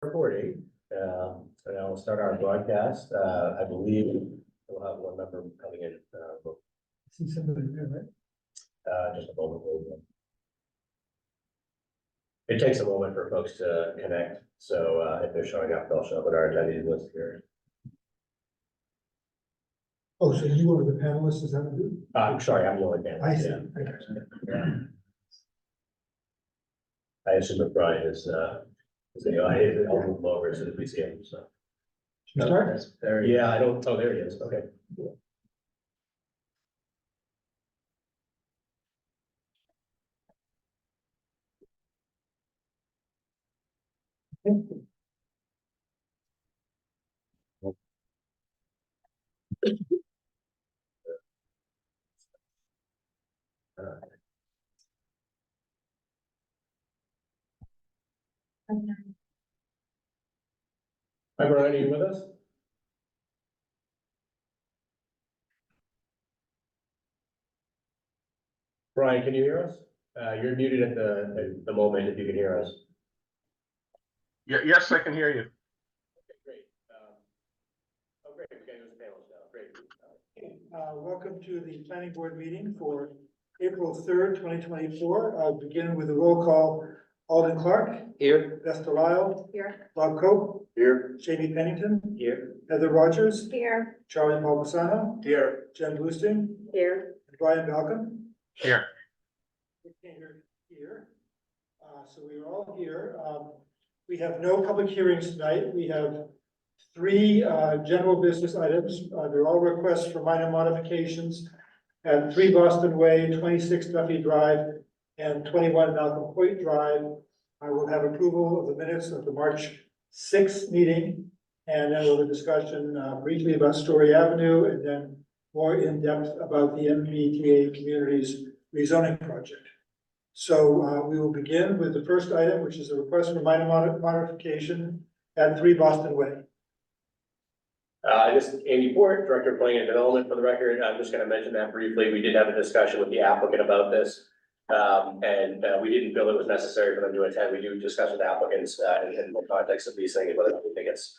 Recording, and I'll start our broadcast. I believe we'll have one member coming in. See somebody there, right? Just a moment. It takes a moment for folks to connect, so if they're showing up, they'll show up at our attendees list here. Oh, so you are the panelist, is that what you? I'm sorry, I'm the only panelist. I see. Yeah. I got you. I assume that Brian is the audience. I'll move him over as soon as we see him. So You start? yeah, I don't. Oh, there he is. Okay. Hi, Brian, are you with us? Brian, can you hear us? You're muted at the moment if you can hear us. Yes, I can hear you. Okay, great. Oh, great. Okay, there's a panelist now. Great. Welcome to the planning board meeting for April 3rd, 2024. I'll begin with a roll call. Alden Clark. Here. Esther Lyle. Here. Bob Cope. Here. Jamie Pennington. Here. Heather Rogers. Here. Charlie Palmisano. Here. Jen Bluestein. Here. And Brian Malcolm. Here. Here. So we are all here. We have no public hearings tonight. We have three general business items. They're all requests for minor modifications at 3 Boston Way, 26 Duffy Drive, and 21 Malcolm Hoyt Drive. I will have approval of the minutes of the March 6th meeting, and then we'll have a discussion briefly about Story Avenue, and then more in depth about the MBTA Communities rezoning project. So we will begin with the first item, which is a request for minor modification at 3 Boston Way. This is Andy Port, Director of Planning and Development. For the record, I'm just going to mention that briefly. We did have a discussion with the applicant about this. And we didn't feel it was necessary for them to attend. We do discuss with applicants in the context of these things, whether we think it's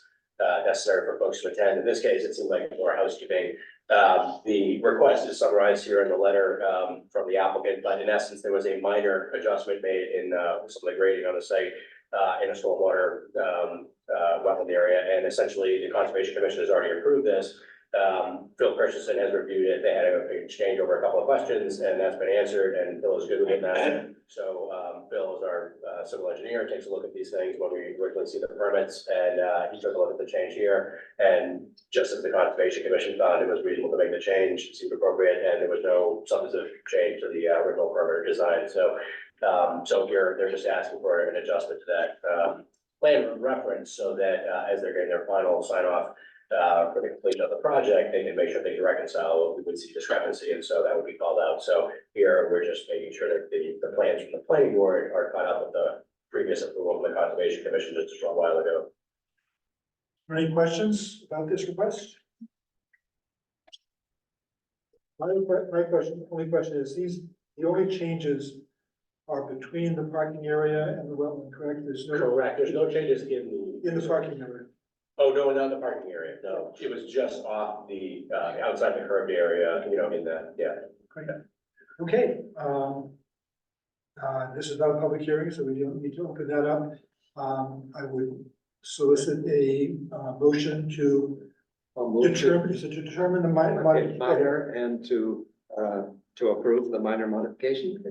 necessary for folks to attend. In this case, it seemed like more housekeeping. The request is summarized here in the letter from the applicant, but in essence, there was a minor adjustment made in some of the grading on the site in a stormwater wetland area, and essentially the Conservation Commission has already approved this. Phil Christensen has reviewed it. They had a exchange over a couple of questions, and that's been answered, and Phil is good with that. So Phil is our civil engineer, takes a look at these things when we originally see the permits, and he took a look at the change here. And just as the Conservation Commission found it was reasonable to make the change, it seemed appropriate, and there was no substantive change to the original permit design. So so here they're just asking for an adjustment to that plan reference, so that as they're getting their final sign off for the completion of the project, they can make sure they can reconcile what we would see discrepancy, and so that would be called out. So here, we're just making sure that the plans from the planning board are caught up with the previous approval from the Conservation Commission just a short while ago. Any questions about this request? My only question is, the only changes are between the parking area and the wetland, correct? There's no. Correct, there's no changes in the parking area. Oh, no, not in the parking area, no, it was just off the, outside the curved area, you know, in the, yeah. Great. Okay, this is not a public hearing, so we don't need to open that up. I would solicit a motion to determine the minor and to approve the minor modification.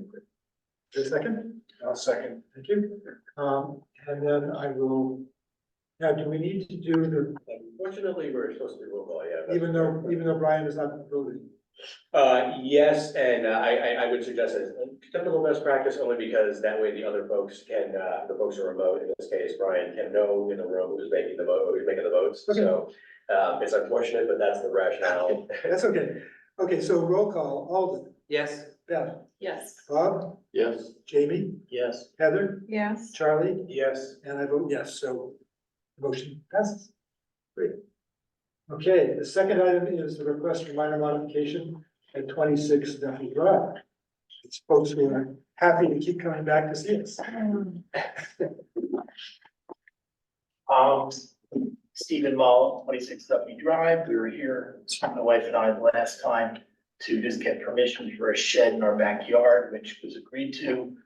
Is there a second? I'll second. Thank you. And then I will, now, do we need to do the, Unfortunately, we're supposed to do roll call, yeah. even though Brian is not voting? Yes, and I would suggest as typical best practice, only because that way the other folks can, the folks who are remote, in this case, Brian can know in the room who's making the vote, who's making the votes. Okay. So it's unfortunate, but that's the rationale. That's okay. Okay, so roll call, Alden, Yes. Beth, Yes. Bob, Yes. Jamie, Yes. Heather, Yes. Charlie, Yes. and I vote yes, so the motion passes. Great. Okay, the second item is the request for minor modification at 26 Duffy Drive. It's folks who are happy to keep coming back to see us. Stephen Mull, 26 W Drive. We were here, my wife and I, the last time to just get permission for a shed in our backyard, which was agreed to.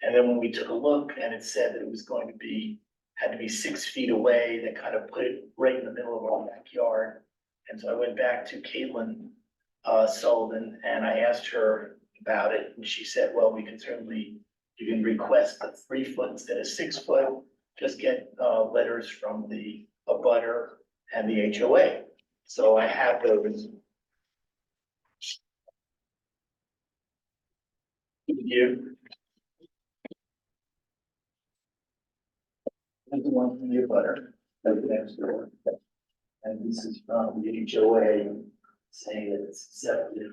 And then when we took a look and it said that it was going to be, had to be 6 feet away, that kind of put it right in the middle of our backyard. And so I went back to Caitlin Sullivan and I asked her about it. And she said, well, we can certainly, you can request a 3 foot instead of 6 foot. Just get letters from the abutter and the HOA. So I have those. You. And the one from the abutter, right next door. And this is from the HOA saying that it's accepted.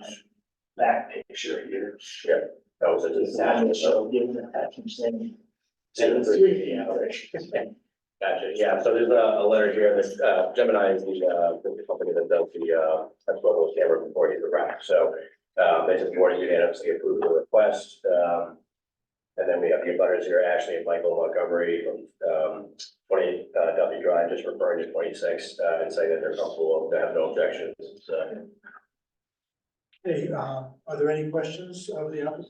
Back picture here. Yeah, that was a Attachment, disaster. so give an attachment saying. Gotcha, yeah, so there's a letter here that, Gemini is the company that does the, that's what was camera before he's the rack, so, they just board unanimously approved the request, and then we have the abutters here, Ashley and Michael Montgomery from, 20, W Drive, just referring to 26, and saying that they're comfortable, they have no objections, so. Hey, are there any questions of the applicant?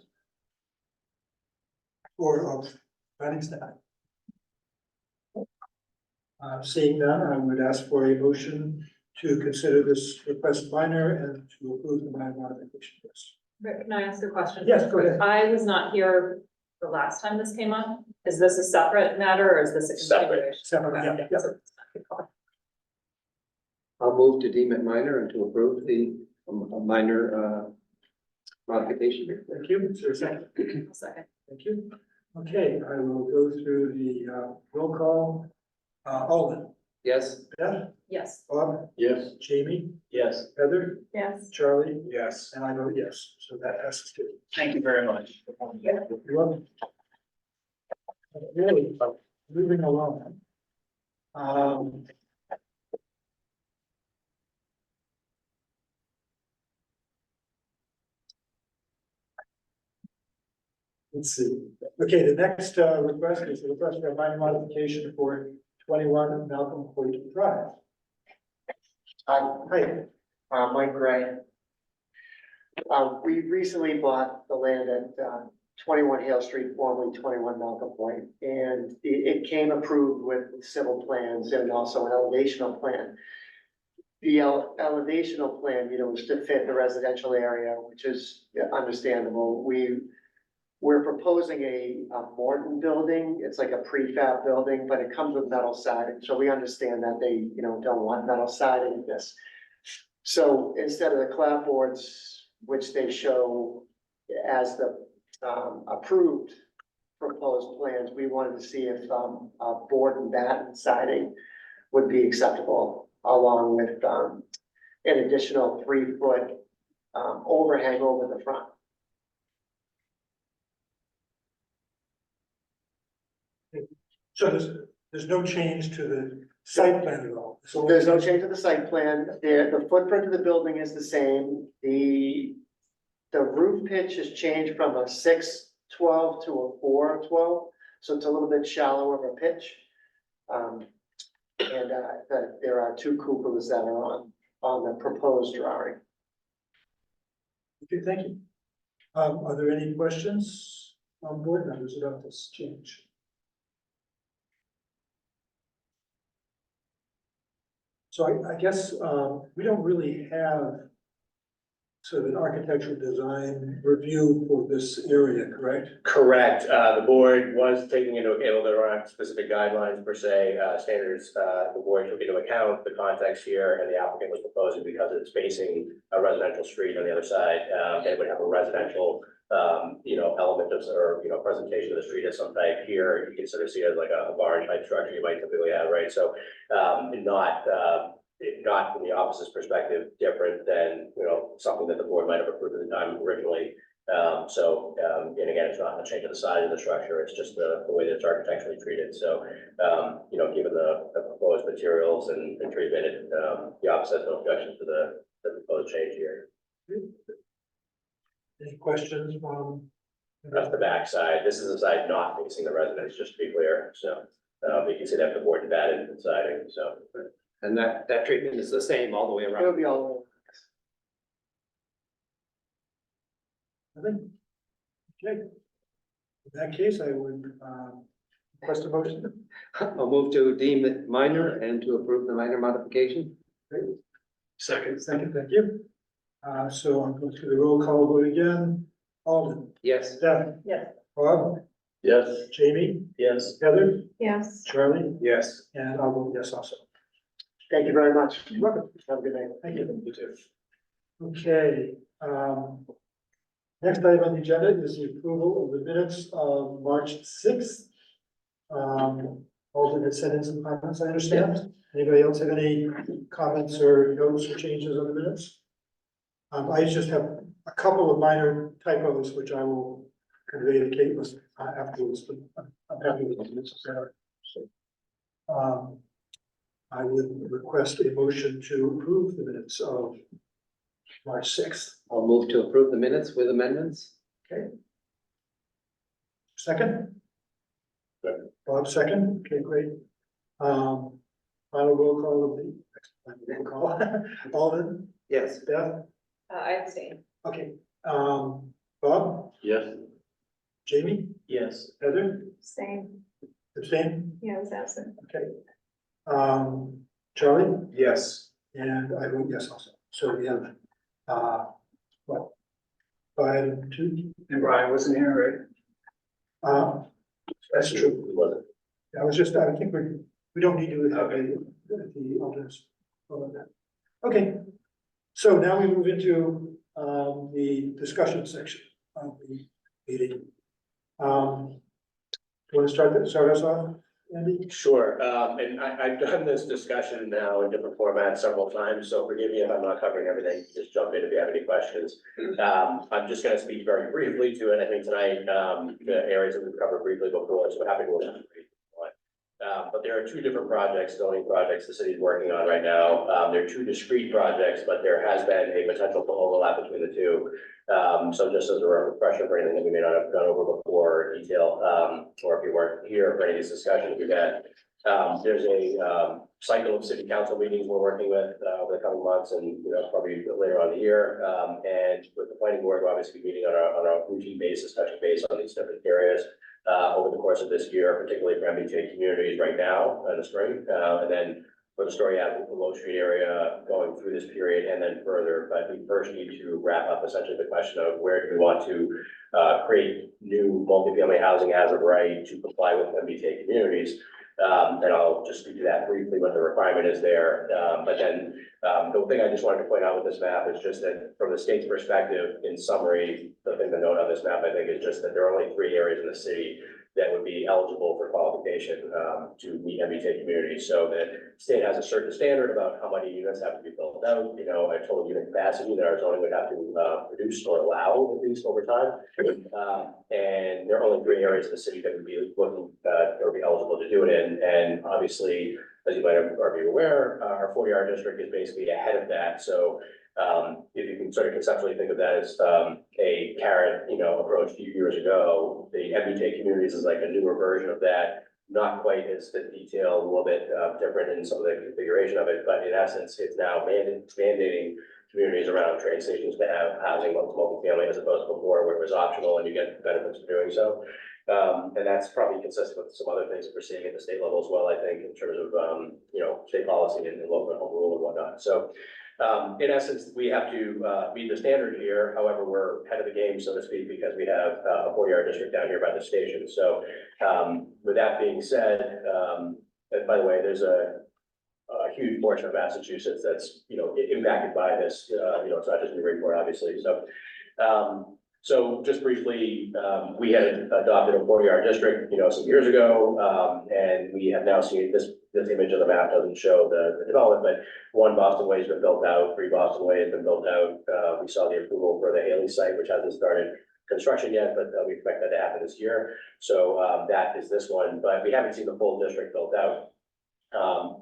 Or of planning staff? Seeing none, I would ask for a motion to consider this request minor and to approve the minor modification request. Rick, can I ask a question? Yes, go ahead. I was not here the last time this came up. Is this a separate matter or is this a Separate. continuation? Separate, yeah. I'll move to deem it minor and to approve the minor modification. Thank you. Is there a second? A second. Thank you. Okay, I will go through the roll call. Alden, Yes. Beth, Yes. Bob, Yes. Jamie, Yes, Heather, Yes. Charlie. Yes. And I vote yes, so that passes too. thank you very much. You're welcome. Really, moving along. Let's see. Okay, the next request is a request for a minor modification for 21 Malcolm Hoyt Drive. Hi. Mike Gray. We recently bought the land at 21 Hale Street, formerly 21 Malcolm Point, and it came approved with civil plans and also an elevational plan. The elevational plan, was to fit the residential area, which is understandable. We're proposing a Morton building. It's like a prefab building, but it comes with metal siding. So we understand that they, don't want metal siding in this. So instead of the clapboards, which they show as the approved proposed plans, we wanted to see if board and batten siding would be acceptable, along with an additional 3 foot overhang over the front. So there's no change to the site plan at all? So There's no change to the site plan. The footprint of the building is the same. The roof pitch has changed from a 6/12 to a 4/12, so it's a little bit shallower of a pitch. There are 2 cupolas that are on the proposed drawing. Okay, thank you. Are there any questions on board members about this change? So I guess, we don't really have sort of an architectural design review for this area, correct? Correct, the board was taking into account, there aren't specific guidelines per se, standards, the board took into account the context here, and the applicant was proposing because it's facing a residential street on the other side, it would have a residential, element of, or, presentation of the street as some type here, you can sort of see it as like a barn type structure you might typically have, right, so, not from the office's perspective, different than, something that the board might have approved at the time originally. And again, it's not a change of the size of the structure, it's just the way that it's architecturally treated, so, given the proposed materials and treatment, the office has no objection to the proposed change here. Any questions? That's the back side, this is the side not facing the residence, just to be clear, so, you can see that the board did that in deciding, so. And that treatment is the same all the way It'll around. be all. Nothing? Okay. In that case, I would, request a motion. I'll move to deem it minor and to approve the minor modification. Second, thank you. So I'll go through the roll call vote again. Alden, Yes. Steph, Yes. Bob, Yes. Jamie, Yes. Heather, Yes. Charlie, Yes. and I'll vote yes also. Thank you very much. You're welcome. Have a good night. Thank you. You too. Okay, next item on the agenda is the approval of the minutes of March sixth. Alden had sent in some comments, I understand. Anybody else have any comments or notes or changes on the minutes? I just have a couple of minor typos, which I will convey to Kate afterwards, but I'm happy with the minutes that are. So, I would request a motion to approve the minutes of March sixth. I'll move to approve the minutes with amendments. Second? Second. Bob, second, okay, great. Final roll call of the, roll call, Alden, Yes. Beth, I abstain. okay, Bob, Yes. Jamie, Yes. Heather, Same. abstain, Yeah, I was absent. okay. Charlie, Yes. and I vote yes also, so we have, what? 5-2, And Brian wasn't here, that's true. It wasn't. I think we don't need to have the alternates. vote on that. Okay, so now we move into, the discussion section of the meeting. Want to start us off, Andy? Sure, and I've done this discussion now in different formats several times, so forgive me if I'm not covering everything, just jump in if you have any questions. I'm just gonna speak very briefly to it, I think tonight, the areas that we've covered briefly before, so happy to go into brief. But there are two different projects, zoning projects the city's working on right now. They're two discrete projects, but there has been a potential for overlap between the two. So just as a refresher for anything that we may not have gone over before in detail, or if you weren't here for any of these discussions we've had. There's a cycle of city council meetings we're working with over the coming months and, probably later on in the year. And with the planning board, we'll obviously be meeting on a routine basis, touching base on these different areas over the course of this year, particularly for MBTA communities right now in the spring. And then for the Story Avenue, the Low Street area going through this period and then further. But we first need to wrap up essentially the question of where do we want to create new multifamily housing as of right to comply with MBTA communities. And I'll just speak to that briefly, what the requirement is there. But then the thing I just wanted to point out with this map is just that from the state's perspective, in summary, the thing to note on this map, I think, is just that there are only 3 areas in the city that would be eligible for qualification to meet MBTA communities. So the state has a certain standard about how many units have to be built out, a total unit capacity that our zoning would have to produce or allow at least over time. And there are only 3 areas of the city that would be looking or be eligible to do it in. And obviously, as you might already be aware, our 40R district is basically ahead of that. So if you can sort of conceptually think of that as a carrot, approach a few years ago, the MBTA communities is like a newer version of that, not quite as detailed, a little bit different in some of the configuration of it, but in essence, it's now mandating communities around train stations to have housing multifamily as opposed to before where it was optional and you get benefits for doing so. And that's probably consistent with some other things that we're seeing at the state level as well, I think, in terms of, state policy and local home rule and whatnot. So in essence, we have to meet the standard here. However, we're ahead of the game, so to speak, because we have a 40R district down here by the station. So with that being said, and by the way, there's a huge portion of Massachusetts that's, impacted by this. It's not just Newburyport, obviously. So just briefly, we had adopted a 40R district, some years ago, and we have now seen this image of the map doesn't show the development, but 1 Boston Way has been built out, 3 Boston Way has been built out. We saw the approval for the Haley site, which hasn't started construction yet, but we expect that to happen this year. So that is this one, but we haven't seen the full district built out.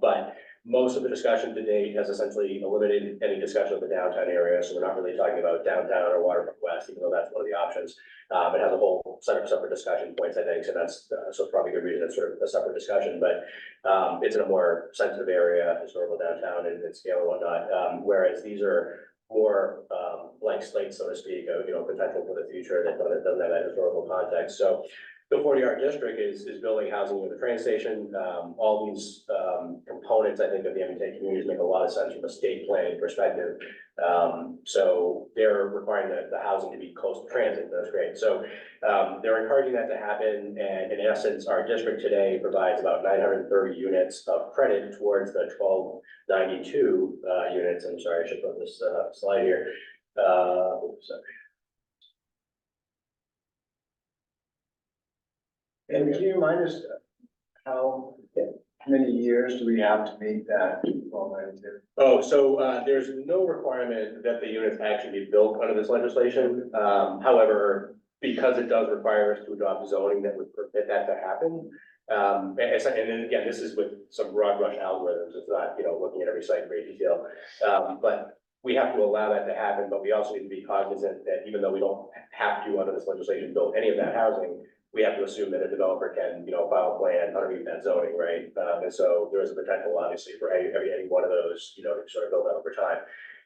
But most of the discussion to date has essentially eliminated any discussion of the downtown area, so we're not really talking about downtown or Waterfront West, even though that's one of the options. It has a whole set of separate discussion points, I think, so that's, so probably a good reason it's sort of a separate discussion, but it's in a more sensitive area, historical downtown and scale and whatnot, whereas these are more blank slate, so to speak, of, potential for the future that doesn't have that historical context. So the 40R district is building housing near the train station. All these components, I think, of the MBTA communities make a lot of sense from a state planning perspective. So they're requiring the housing to be close to transit. That's great. So they're encouraging that to happen. And in essence, our district today provides about 930 units of credit towards the 1292 units. I'm sorry, I should put this slide here. Oops, sorry. And can you remind us how many years do we have to meet that 1292? Oh, so there's no requirement that the units actually be built under this legislation. However, because it does require us to adopt zoning that would permit that to happen. And then again, this is with some broad brush algorithms. It's not, looking at every site in great detail. But we have to allow that to happen, but we also need to be cognizant that even though we don't have to, under this legislation, build any of that housing, we have to assume that a developer can, file a plan underneath that zoning, right? And so there is a potential, obviously, for any one of those, to sort of build out over time.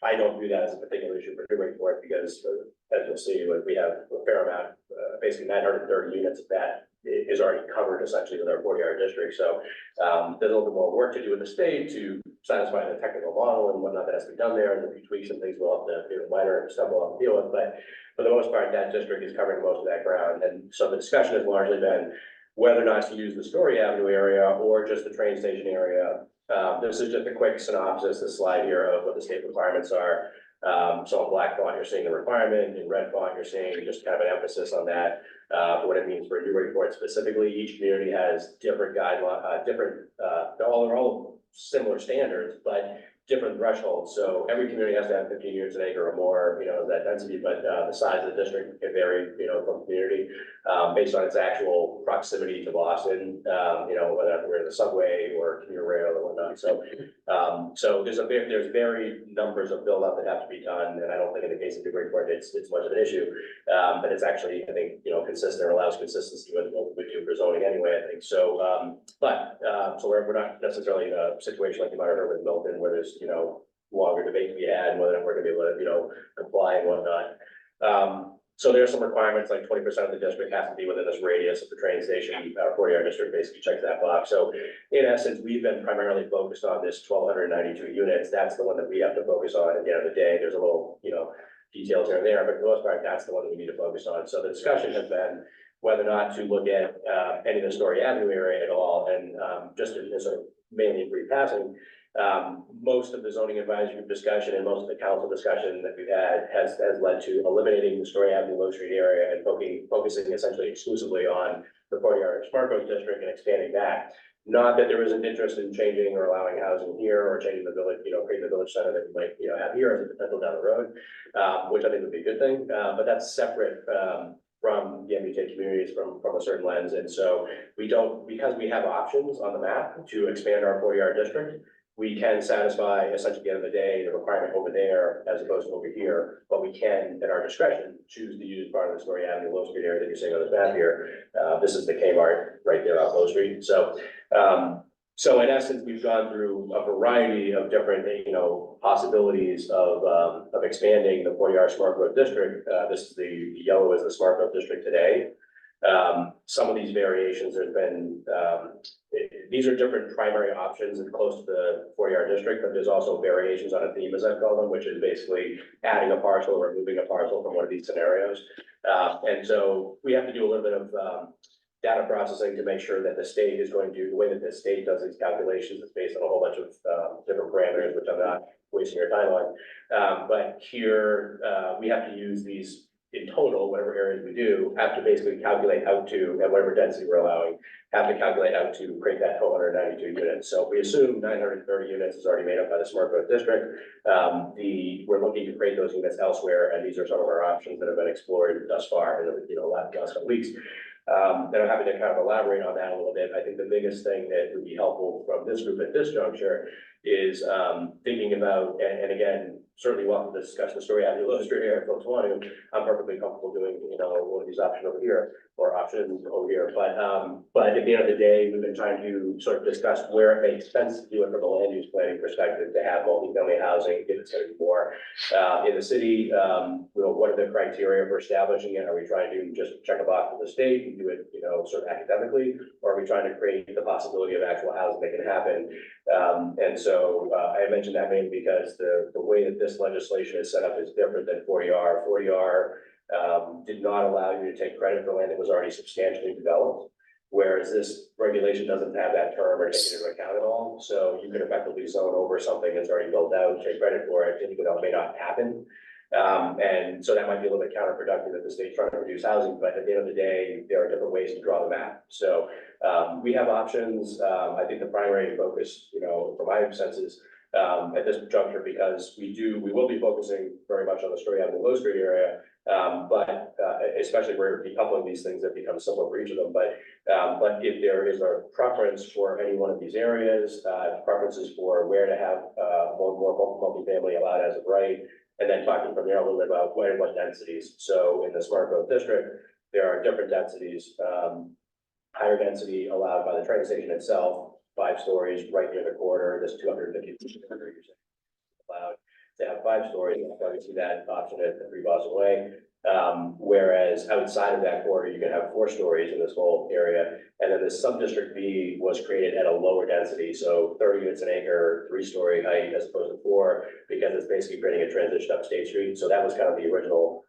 I don't view that as a particular issue for Newburyport because, as you'll see, we have a fair amount, basically 930 units of that is already covered essentially with our 40R district. So there's a little bit more work to do with the state to satisfy the technical model and whatnot that has to be done there. And a few tweaks and things we'll have to, minor stuff we'll have to deal with. But for the most part, that district is covering most of that ground. And so the discussion has largely been whether or not to use the Story Avenue area or just the train station area. This is just a quick synopsis, this slide here of what the state requirements are. So in black font, you're seeing the requirement. In red font, you're seeing just kind of an emphasis on that. For what it means for Newburyport specifically. Each community has different guidelines, they're all similar standards, but different thresholds. So every community has to have 15 units an acre or more, that density, but the size of the district can vary, from community, based on its actual proximity to Boston, whether we're in the subway or commuter rail or whatnot. So there's varied numbers of build out that have to be done. And I don't think in the case of Newburyport, it's much of an issue. But it's actually, I think, consistent or allows consistency with what we do for zoning anyway, I think. So, so we're not necessarily in a situation like you might have heard with Milton, where there's, longer debate to be had, and whether we're gonna be able to, comply and whatnot. So there are some requirements, like 20% of the district has to be within this radius of the train station. Our 40R district basically checks that box. So in essence, we've been primarily focused on this 1,292 units. That's the one that we have to focus on at the end of the day. There's a little, details here and there, but for the most part, that's the one that we need to focus on. So the discussion has been whether or not to look at any of the Story Avenue area at all. And just in sort of mainly in brief passing, most of the zoning advisory group discussion and most of the council discussion that we've had has led to eliminating the Story Avenue Low Street area and focusing essentially exclusively on the 40R Smart Growth District and expanding that. Not that there isn't interest in changing or allowing housing here or changing the village, creating the village center that we might, have here as a potential down the road, which I think would be a good thing. But that's separate from the MBTA communities from a certain lens. And so we don't, because we have options on the map to expand our 40R district, we can satisfy essentially at the end of the day, the requirement over there as opposed to over here, but we can, at our discretion, choose to use part of the Story Avenue Low Street area that you're seeing on this map here. This is the Kmart right there off Low Street. So, so in essence, we've gone through a variety of different, possibilities of expanding the 40R Smart Growth District. This is the yellow is the Smart Growth District today. Some of these variations, there's been, these are different primary options and close to the 40R district, but there's also variations on a theme, as I call them, which is basically adding a parcel or removing a parcel from one of these scenarios. And so we have to do a little bit of data processing to make sure that the state is going to do the way that the state does its calculations. It's based on a whole bunch of different parameters, which I'm not wasting your time on. But here we have to use these in total, whatever areas we do, have to basically calculate out to, at whatever density we're allowing, have to calculate out to create that 1,292 units. So if we assume 930 units is already made up by the Smart Growth District, we're looking to create those units elsewhere, and these are some of our options that have been explored thus far in the last couple of weeks. And I'm happy to kind of elaborate on that a little bit. I think the biggest thing that would be helpful from this group at this juncture is, thinking about, and again, certainly welcome to discuss the story out of the illustrator area if folks want to. I'm perfectly comfortable doing, one of these options over here or options over here. But at the end of the day, we've been trying to sort of discuss where it makes sense to do it from a land use planning perspective, to have multifamily housing, if it's going to be more in the city. What are the criteria for establishing it? Are we trying to just check a box with the state and do it, sort of academically? Or are we trying to create the possibility of actual housing that can happen? And so I mentioned that mainly because the way that this legislation is set up is different than 40R. 40R did not allow you to take credit for land that was already substantially developed, whereas this regulation doesn't have that term or take it into account at all. So you could effectively zone over something that's already built out, take credit for it, and even though it may not happen. And so that might be a little bit counterproductive if the state's trying to reduce housing, but at the end of the day, there are different ways to draw the map. So we have options. I think the primary focus, from my sense is at this juncture, because we will be focusing very much on the Story Avenue, Low Street area. But especially where we're decoupling these things that become similar for each of them. But if there is a preference for any one of these areas, preferences for where to have more multifamily allowed as of right, and then talking from there a little bit about what densities. So in the smart growth district, there are different densities, higher density allowed by the train station itself, 5 stories right near the corridor. This 250 feet allowed to have 5 stories. You probably see that option at the 3 Boston Way. Whereas outside of that corridor, you can have 4 stories in this whole area. And then the sub-district B was created at a lower density, so 30 units an acre, 3-story height as opposed to 4, because it's basically creating a transition up State Street. So that was kind of the original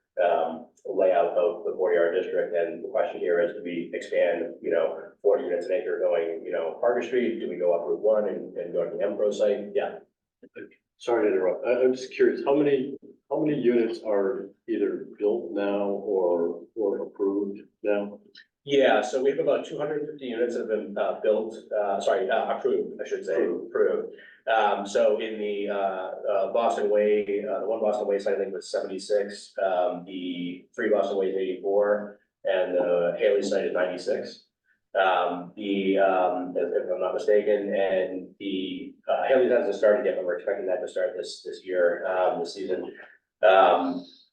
layout of the 40R district. And the question here is, do we expand, 40 units an acre going, Parker Street? Do we go up Route 1 and go to the MPRO site? Yeah. Sorry to interrupt. I'm just curious, how many units are either built now or approved now? Yeah, so we have about 250 units that have been approved, I should say, approved. So in the Boston Way, the 1 Boston Way site, I think was 76, the 3 Boston Way is 84, and the Haley site is 96. If I'm not mistaken, and the Haley hasn't started yet, but we're expecting that to start this year, this season.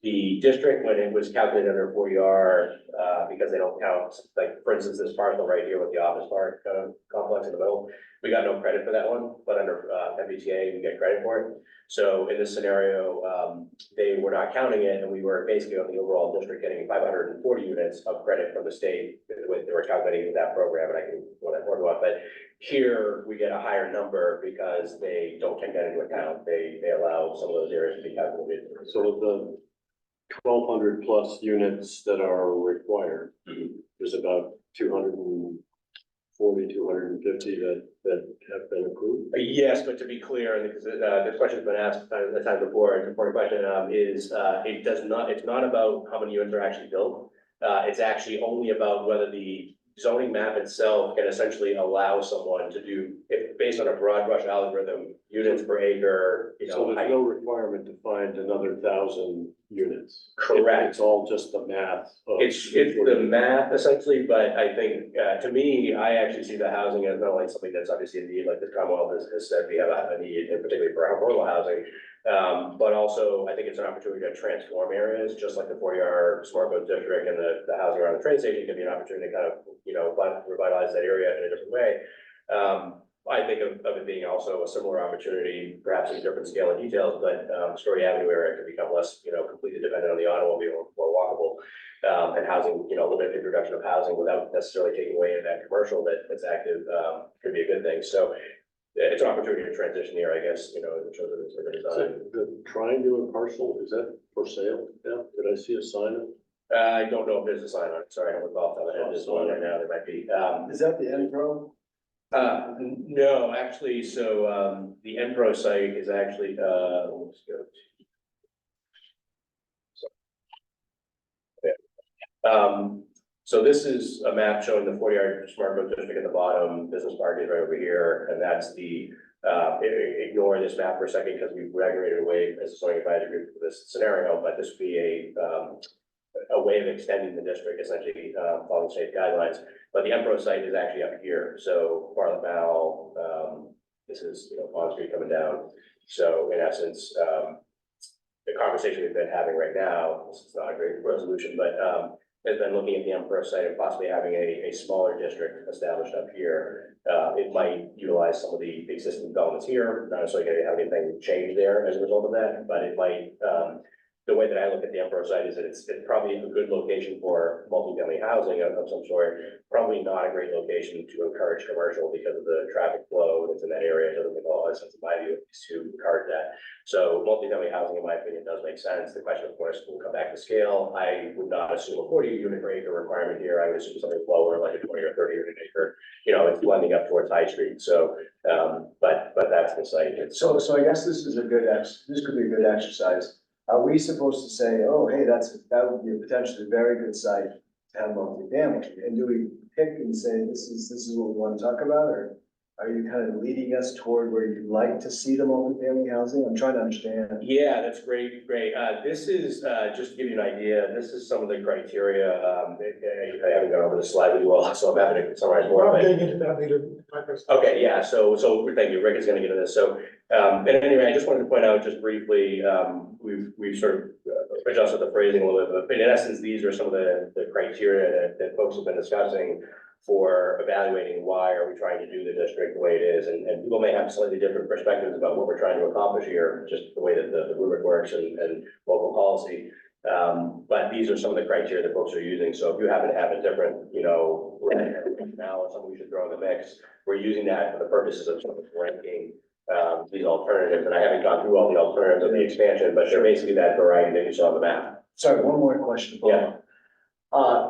The district, when it was calculated under 40R, because they don't count, like, for instance, this parcel right here with the office park complex in the middle, we got no credit for that one, but under MBTA, we get credit for it. So in this scenario, they were not counting it, and we were basically on the overall district getting 540 units of credit from the state. They were calculating that program, and I can go that more about, but here we get a higher number because they don't take that into account. They allow some of those areas to be calculated. So the 1,200 plus units that are required, there's about 240, 250 that have been approved. Yes, but to be clear, because this question's been asked the time before, it's an important question, it's not about how many units are actually built. It's actually only about whether the zoning map itself can essentially allow someone to do, if based on a broad brush algorithm, units per acre, So there's height. no requirement to find another 1,000 units. Correct. It's all just the math. It's the math essentially, but I think, to me, I actually see the housing as not like something that's obviously a need, like the Commonwealth has said, we have a need, and particularly for affordable housing. But also, I think it's an opportunity to transform areas, just like the 40R Smart Growth District and the housing around the train station can be an opportunity to kind of, revitalize that area in a different way. I think of it being also a similar opportunity, perhaps in different scale and details, but Story Avenue area could become less, completely dependent on the automobile, more walkable. And housing, a little bit of introduction of housing without necessarily taking away that commercial that's active, could be a good thing. So it's an opportunity to transition here, I guess, in terms of its design. The triangular parcel, is that for sale? Yeah, did I see a sign? I don't know if there's a sign on it. Sorry, I don't recall off the top of my head. There's one right now. There might be. Is that the Enpro? No, actually, so the Enpro site is actually, let's go to. So this is a map showing the 40R Smart Growth District at the bottom, business park is right over here, and that's the, ignore this map for a second because we've migrated away as a zoning advisory group for this scenario, but this would be a way of extending the district, essentially, following state guidelines. But the Empro site is actually up here, so Bartlett Mall, this is, Pond Street coming down. So in essence, the conversation we've been having right now, this is not a great resolution, but, has been looking at the Emperor site and possibly having a smaller district established up here. It might utilize some of the existing developments here, not necessarily going to have anything change there as a result of that, but it might, the way that I look at the Emperor site is that it's probably a good location for multifamily housing of some sort. Probably not a great location to encourage commercial because of the traffic flow that's in that area. It doesn't make a lot of sense in my view to encourage that. So multifamily housing, in my opinion, does make sense. The question, of course, will come back to scale. I would not assume a 40 unit per acre requirement here. I would assume something lower, like a 20 or 30 unit acre. It's blending up towards High Street. So, but that's the site. So I guess this is this could be a good exercise. Are we supposed to say, oh, hey, that would be a potentially very good site to have multifamily? And do we pick and say, this is what we want to talk about, or are you kind of leading us toward where you'd like to see the multifamily housing? I'm trying to understand. Yeah, that's great. This is, just to give you an idea, this is some of the criteria. I haven't gone over the slide with you all, so I'm happy to summarize more. Well, I'm but- getting into that later. Okay, yeah, so thank you. Rick is gonna get into this. So, and anyway, I just wanted to point out just briefly, we've sort of adjusted the phrasing a little bit, but in essence, these are some of the criteria that folks have been discussing for evaluating why are we trying to do the district the way it is, and people may have slightly different perspectives about what we're trying to accomplish here, just the way that the rubric works and local policy. But these are some of the criteria that folks are using. So if you happen to have a different, now or something we should throw in the mix, we're using that for the purposes of sort of ranking these alternatives. And I haven't gone through all the alternatives of the expansion, but they're basically that variety that you saw on the map. Sorry, one more question. Yeah.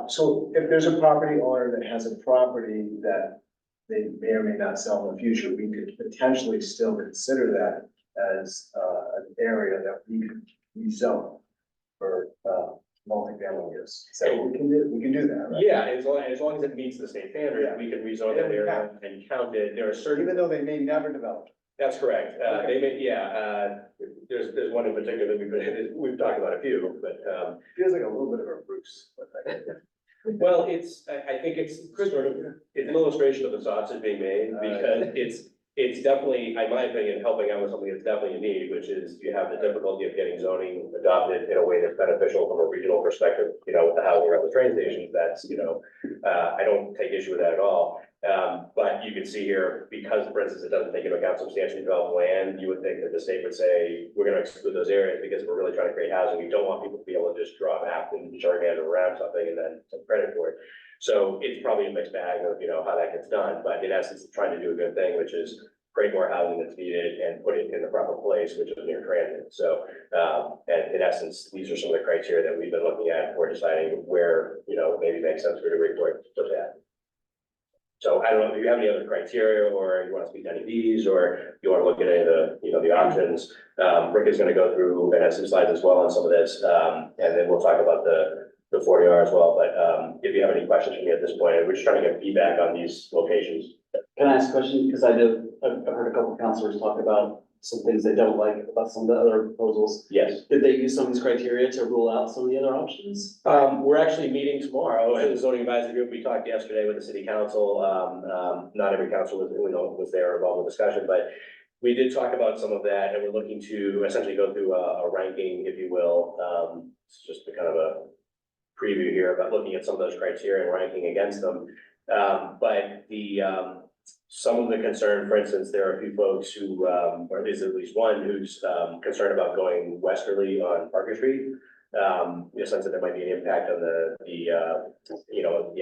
So if there's a property owner that has a property that they may or may not sell in the future, we could potentially still consider that as an area that we could rezone for multifamily use. So we can do that, right? Yeah, as long as it meets the state standard, we can rezone that area and count it. There are certain. Even though they may never develop. That's correct. They may, there's one in particular that we've talked about a few, but, Feels like a little bit of a Bruce. well, I think it's sort of, it's an illustration of the sausage being made, because it's definitely, in my opinion, helping out with something that's definitely a need, which is you have the difficulty of getting zoning adopted in a way that's beneficial from a regional perspective, with the housing around the train stations. That's, I don't take issue with that at all. But you can see here, because, for instance, it doesn't take into account substantially developed land, you would think that the state would say, we're gonna exclude those areas because we're really trying to create housing. We don't want people to be able to just draw a map and jargon around something and then take credit for it. So it's probably a mixed bag of, how that gets done, but in essence, it's trying to do a good thing, which is create more housing that's needed and put it in the proper place, which is near transit. So, and in essence, these are some of the criteria that we've been looking at for deciding where, maybe makes sense for the report to put that. So I don't know, do you have any other criteria, or you want to speak to any of these, or you want to look at any of the, the options? Rick is going to go through and have some slides as well on some of this, and then we'll talk about the 40R as well. But if you have any questions for me at this point, we're just trying to get feedback on these locations. Can I ask a question? Because I've heard a couple of counselors talk about some things they don't like about some of the other proposals. Yes. Did they use some of these criteria to rule out some of the other options? We're actually meeting tomorrow in the zoning advisory group. We talked yesterday with the city council. Not every council was there involved in the discussion, but we did talk about some of that, and we're looking to essentially go through a ranking, if you will. It's just a kind of a preview here about looking at some of those criteria and ranking against them. But some of the concern, for instance, there are a few folks who, or at least one who's concerned about going westerly on Parker Street. In the sense that there might be an impact on the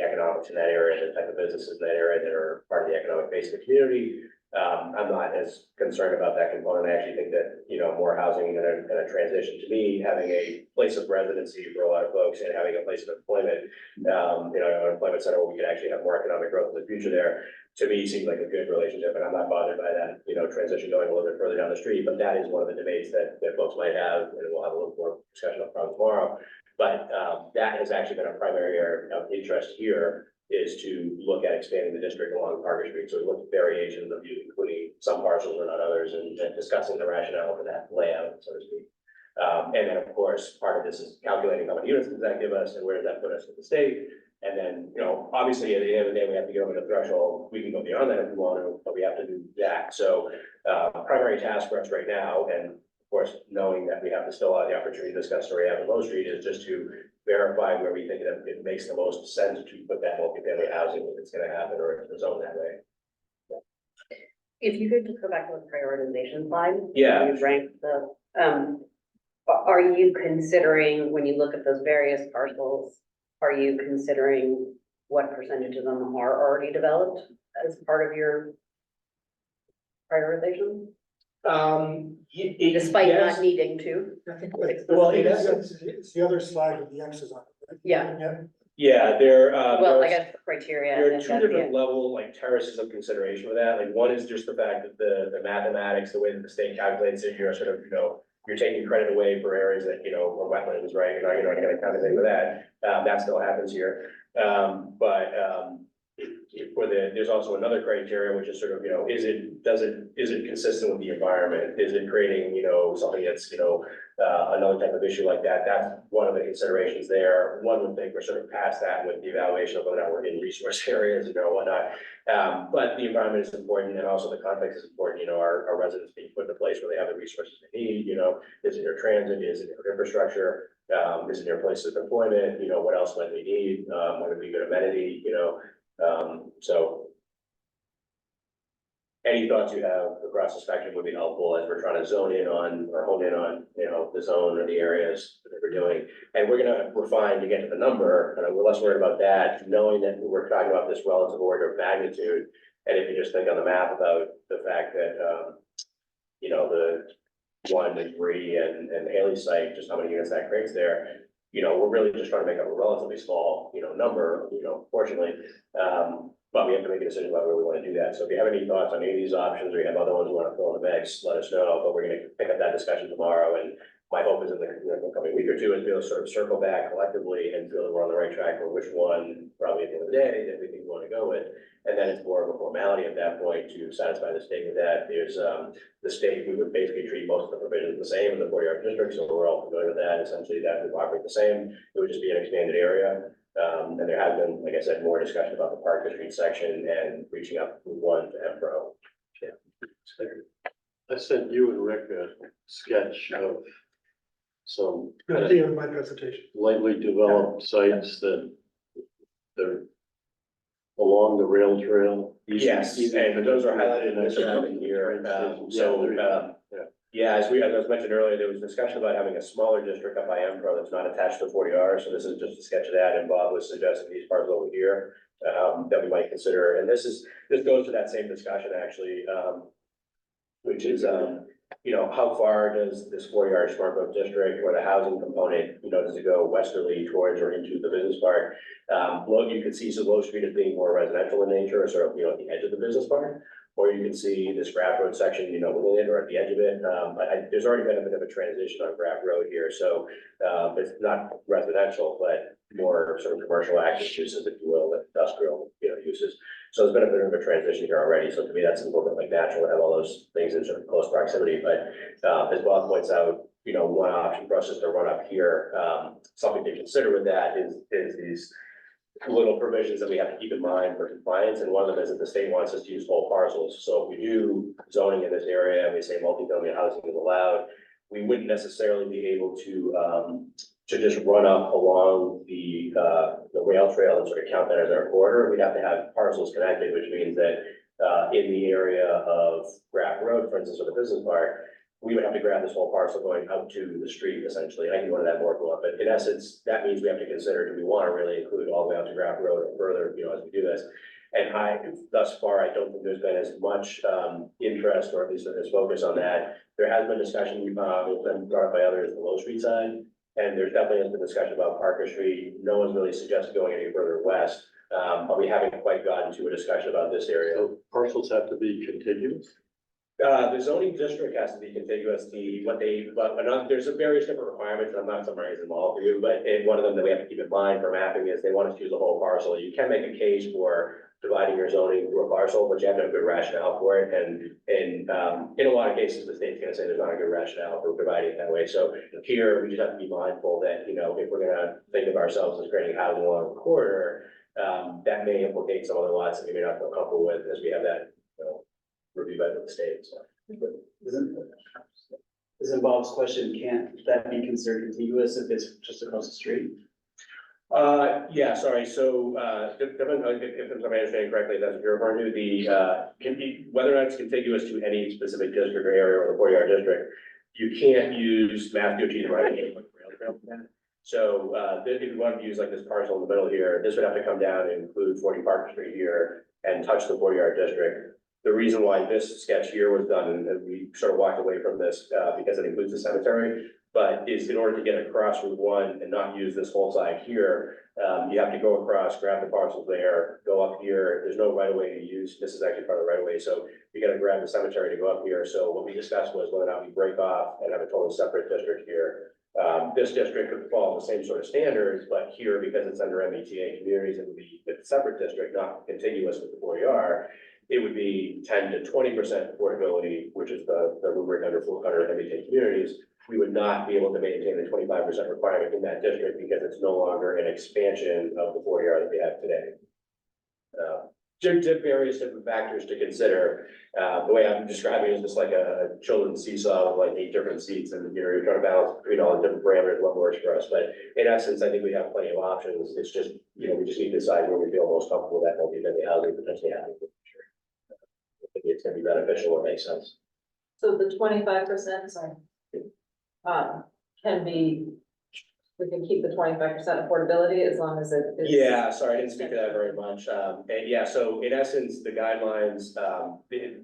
economics in that area, the type of businesses in that area that are part of the economic base of the community. I'm not as concerned about that component. I actually think that, more housing and a transition, to me, having a place of residency for a lot of folks and having a place of employment, an employment center where we could actually have more economic growth in the future there, to me, seems like a good relationship, and I'm not bothered by that, transition going a little bit further down the street. But that is one of the debates that folks might have, and we'll have a little more discussion up front tomorrow. But that has actually been a primary area of interest here, is to look at expanding the district along Parker Street. So we look at variations of view, including some parcels or not others, and discussing the rationale for that layout, so to speak. And then, of course, part of this is calculating how many units does that give us, and where does that put us with the state. And then, obviously, at the end of the day, we have to get over the threshold, we can go beyond that if we want to, but we have to do that, so, primary task for us right now, and of course, knowing that we have to still have the opportunity to discuss where we have in Low Street, is just to verify where we think it makes the most sense to put that multifamily housing, if it's gonna happen, or if it's zoned that way. If you could just go back to the prioritization slide. Yeah. You ranked the, are you considering, when you look at those various parcels, are you considering what percentage of them are already developed as part of your prioritization? Despite yes. not needing to? I think, Well, it's the other slide with the X's on it. Right? Yeah. Yeah, there, Well, I guess the criteria. there are and two then different the- level, like terraces of consideration with that, like one is just the fact that the mathematics, the way that the state calculates it, you're sort of, you're taking credit away for areas that, are wetlands, right, you're not gonna count anything for that, that still happens here. There's also another criteria, which is sort of, is it consistent with the environment? Is it creating, something that's, another type of issue like that? That's one of the considerations there. One would think we're sort of past that with the evaluation of whether or not we're in resource areas, whatnot. But the environment is important, and also the context is important, our residents being put in a place where they have the resources they need, is it their transit, is it their infrastructure? Is it their place of employment, what else might they need, what would be a good amenity, so. Any thoughts you have across the spectrum would be helpful as we're trying to zone in on, or hone in on, the zone or the areas that we're doing. And we're gonna refine to get to the number, and we're less worried about that, knowing that we're talking about this relative order of magnitude. And if you just think on the map about the fact that, the 1 and 3 and Haley site, just how many units that creates there, we're really just trying to make up a relatively small, number, fortunately. But we have to make a decision about where we want to do that. So if you have any thoughts on any of these options, or you have other ones you want to throw in the mix, let us know. But we're gonna pick up that discussion tomorrow, and my hope is in the coming week or two, is be able to sort of circle back collectively and feel that we're on the right track for which one, probably at the end of the day, that we think we want to go with. And then it's more of a formality at that point to satisfy the state with that. There's, the state, we would basically treat most of the provisions the same as the 40-yard district, so we're all familiar with that. Essentially, that would operate the same. It would just be an expanded area. And there has been, like I said, more discussion about the Park District section and reaching out from 1 to Empro. I sent you and Rick a sketch of some Good idea in my presentation. lightly developed sites that they're along the rail trail. Yes, and those are highlighted in this map in here. Yeah, as was mentioned earlier, there was discussion about having a smaller district up by Empro that's not attached to 40R. So this is just a sketch of that, and Bob was suggesting these parts over here that we might consider. And this goes to that same discussion actually, which is, how far does this 40R smart growth district or the housing component, does it go westerly towards or into the business park? You can see, so Low Street as being more residential in nature, or sort of, at the edge of the business park. Or you can see this Graff Road section, within it or at the edge of it. But there's already been a bit of a transition on Graff Road here, so it's not residential, but more sort of commercial active uses, if you will, industrial, uses. So there's been a bit of a transition here already. So to me, that's a little bit like natural to have all those things in sort of close proximity. But as Bob points out, one option for us is to run up here. Something to consider with that is these little provisions that we have to keep in mind for compliance, and one of them is that the state wants us to use whole parcels. So if we do zoning in this area and we say multi-family housing is allowed, we wouldn't necessarily be able to just run up along the rail trail and sort of count that as our corridor. We'd have to have parcels connected, which means that in the area of Graff Road, for instance, or the business park, we would have to grab this whole parcel going out to the street essentially. I can go into that more if you want, but in essence, that means we have to consider, do we want to really include all the way out to Graff Road or further, as we do this? And thus far, I don't think there's been as much interest, or at least as focus on that. There has been discussion, it's been brought up by others, the Low Street side, and there's definitely has been discussion about Parker Street. No one's really suggested going any further west, but we haven't quite gotten to a discussion about this area. So parcels have to be contiguous? The zoning district has to be contiguous, there's a various different requirements, and I'm not summarizing them all for you, but one of them that we have to keep in mind for mapping is they want us to use the whole parcel. You can make a case for dividing your zoning through a parcel, but you have to have a good rationale for it, and in a lot of cases, the state's gonna say there's not a good rationale for dividing it that way, so here, we just have to be mindful that, you know, if we're gonna think of ourselves as creating housing along the corridor, that may implicate some other lots that we may not feel comfortable with, as we have that, you know, review by the state, so. This involves question, can't that be considered contiguous if it's just across the street? Yeah, sorry, so, if I'm understanding correctly, that's what you're referring to, whether or not it's contiguous to any specific district or area or the 40R district, you can't use Mass DOT's right of way. So, if you want to use like this parcel in the middle here, this would have to come down and include 40 Park Street here and touch the 40R district. The reason why this sketch here was done, and we sort of walked away from this, because it includes the cemetery, but is in order to get across Route 1 and not use this whole side here, you have to go across, grab the parcels there, go up here, there's no right of way to use, this is actually part of the right of way, so you gotta grab the cemetery to go up here, so what we discussed was whether or not we break off and have a totally separate district here. This district could follow the same sort of standards, but here, because it's under MBTA communities, it would be a separate district, not contiguous with the 40R. It would be 10 to 20% affordability, which is the rubric under MBTA communities. We would not be able to maintain the 25% requirement in that district because it's no longer an expansion of the 40R that we have today. Just various different factors to consider. The way I'm describing it is just like a children's seesaw with like 8 different seats, and you know, you're trying to balance between all the different parameters, what works for us. But in essence, I think we have plenty of options. It's just, you know, we just need to decide where we feel most comfortable that multi-family housing potentially having. I think it's gonna be beneficial or makes sense. So the 25%, sorry. Can be, we can keep the 25% affordability as long as it is. Yeah, sorry, I didn't speak to that very much. And yeah, so in essence, the guidelines,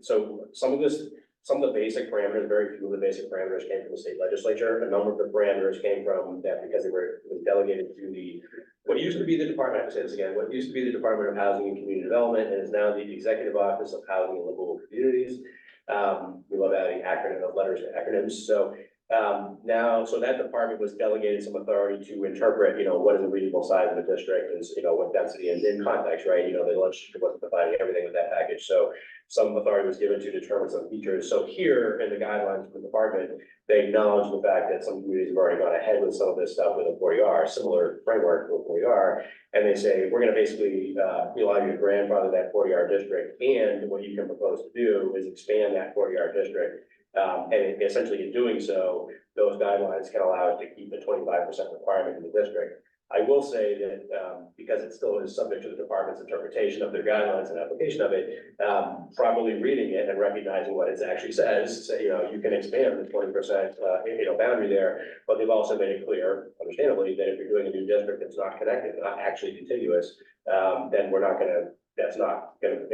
so some of the basic parameters, very few of the basic parameters came from the state legislature. A number of the parameters came from that because it was delegated to what used to be the Department, I have to say this again, what used to be the Department of Housing and Community Development and is now the Executive Office of Housing and Livable Communities. We love adding letters to acronyms. So so that department was delegated some authority to interpret, you know, what is a reasonable size of a district and, you know, what density and in context, right? You know, the legislature wasn't defining everything with that package. So some authority was given to determine some features. So here in the guidelines of the department, they acknowledge the fact that some communities have already gone ahead with some of this stuff with a 40R, similar framework with 40R. And they say, we're going to basically allow you to grandfather that 40R district. And what you can propose to do is expand that 40R district. And essentially in doing so, those guidelines can allow us to keep the 25% requirement in the district. I will say that because it still is subject to the department's interpretation of their guidelines and application of it, properly reading it and recognizing what it actually says, say, you know, you can expand the 20% boundary there, but they've also made it clear, understandably, that if you're doing a new district that's not connected, not actually contiguous, then that's not gonna,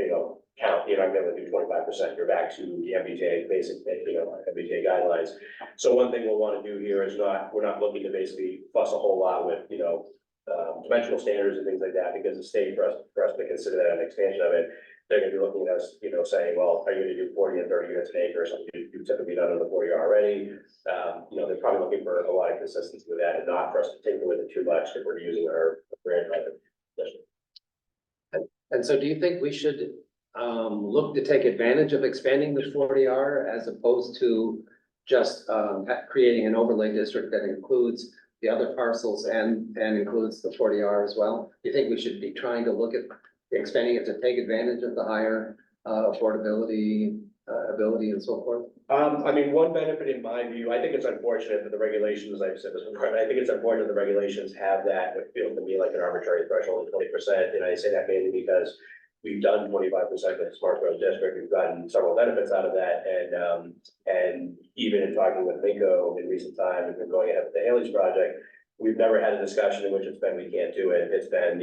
count. You're not gonna do 25%. You're back to the MBTA basic, MBTA guidelines. So one thing we'll want to do here is we're not looking to basically fuss a whole lot with, dimensional standards and things like that, because the state, for us to consider that an expansion of it, they're gonna be looking at us, saying, well, are you gonna do 40 and 30 units an acre or something you've typically done on the 40 already? They're probably looking for a lot of consistency with that and not for us to tinker with it too much if we're using our grandfather district. And so do you think we should look to take advantage of expanding the 40R as opposed to just creating an overlay district that includes the other parcels and includes the 40R as well? Do you think we should be trying to look at expanding it to take advantage of the higher affordability ability and so forth? One benefit in my view, I think it's unfortunate that the regulations, I've said this before, I think it's unfortunate the regulations have that, what feels to me like an arbitrary threshold of 20%. And I say that mainly because we've done 25% with the smart growth district. We've gotten several benefits out of that. And even in talking with Minko in recent times, we've been going ahead with the Haley's project. We've never had a discussion in which it's been, we can't do it. It's been,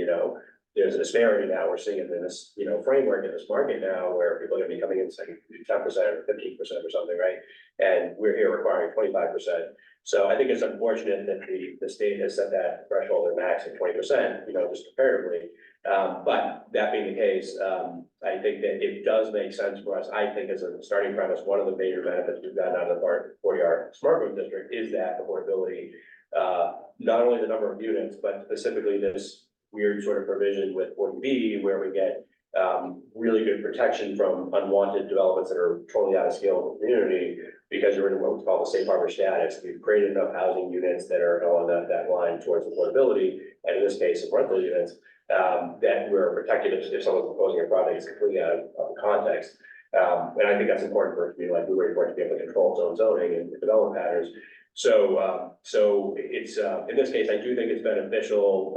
there's a disparity now. We're seeing it in this, framework in this market now where people are gonna be coming in saying 10% or 15% or something, right? And we're here requiring 25%. So I think it's unfortunate that the state has set that threshold or max at 20%, just comparatively. But that being the case, I think that it does make sense for us. I think as a starting premise, one of the major benefits we've gotten out of the 40R smart growth district is that affordability, not only the number of units, but specifically this weird sort of provision with 40B where we get really good protection from unwanted developments that are totally out of scale in the community, because you're in what we call the safe harbor status. We've created enough housing units that are along that line towards affordability, and in this case, rental units, that we're protected if someone's proposing a project is completely out of context. And I think that's important for a community like Newburyport to be able to control its own zoning and development patterns. So it's, in this case, I do think it's beneficial,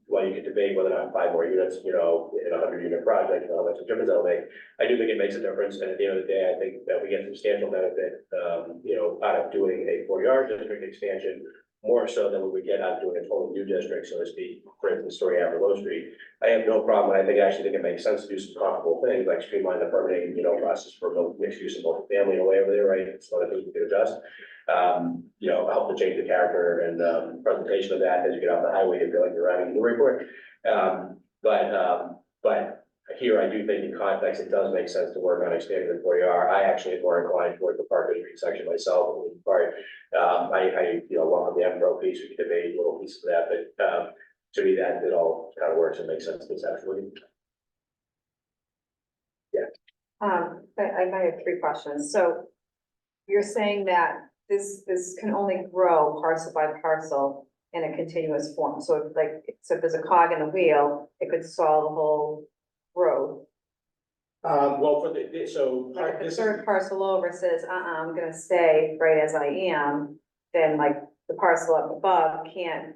while you can debate whether or not 5 more units, in a 100-unit project, that's a difference that'll make. I do think it makes a difference, and at the end of the day, I think that we get substantial benefit, out of doing a 40R district expansion, more so than we would get out of doing a totally new district, so to speak, for instance, Story Ave or Low Street. I have no problem, and I actually think it makes sense to do some comparable things, like streamline the permitting, process for both mixed use and multifamily in a way over there, right? It's one of the things we can adjust. Help to change the character and, presentation of that as you get off the highway, you feel like you're riding in Newburyport. But here, I do think in context, it does make sense to work on expanding the 40R. I actually am more inclined towards the Park District section myself. Part, I welcome the Embro piece, we can debate little pieces of that, but, to me, that it all kind of works and makes sense conceptually. I might have 3 questions. So you're saying that this can only grow parcel by parcel in a continuous form. So if there's a cog in the wheel, it could solve the whole road. Well, for But if the this is, third parcel over says, I'm gonna stay right as I am, then like the parcel up above can't.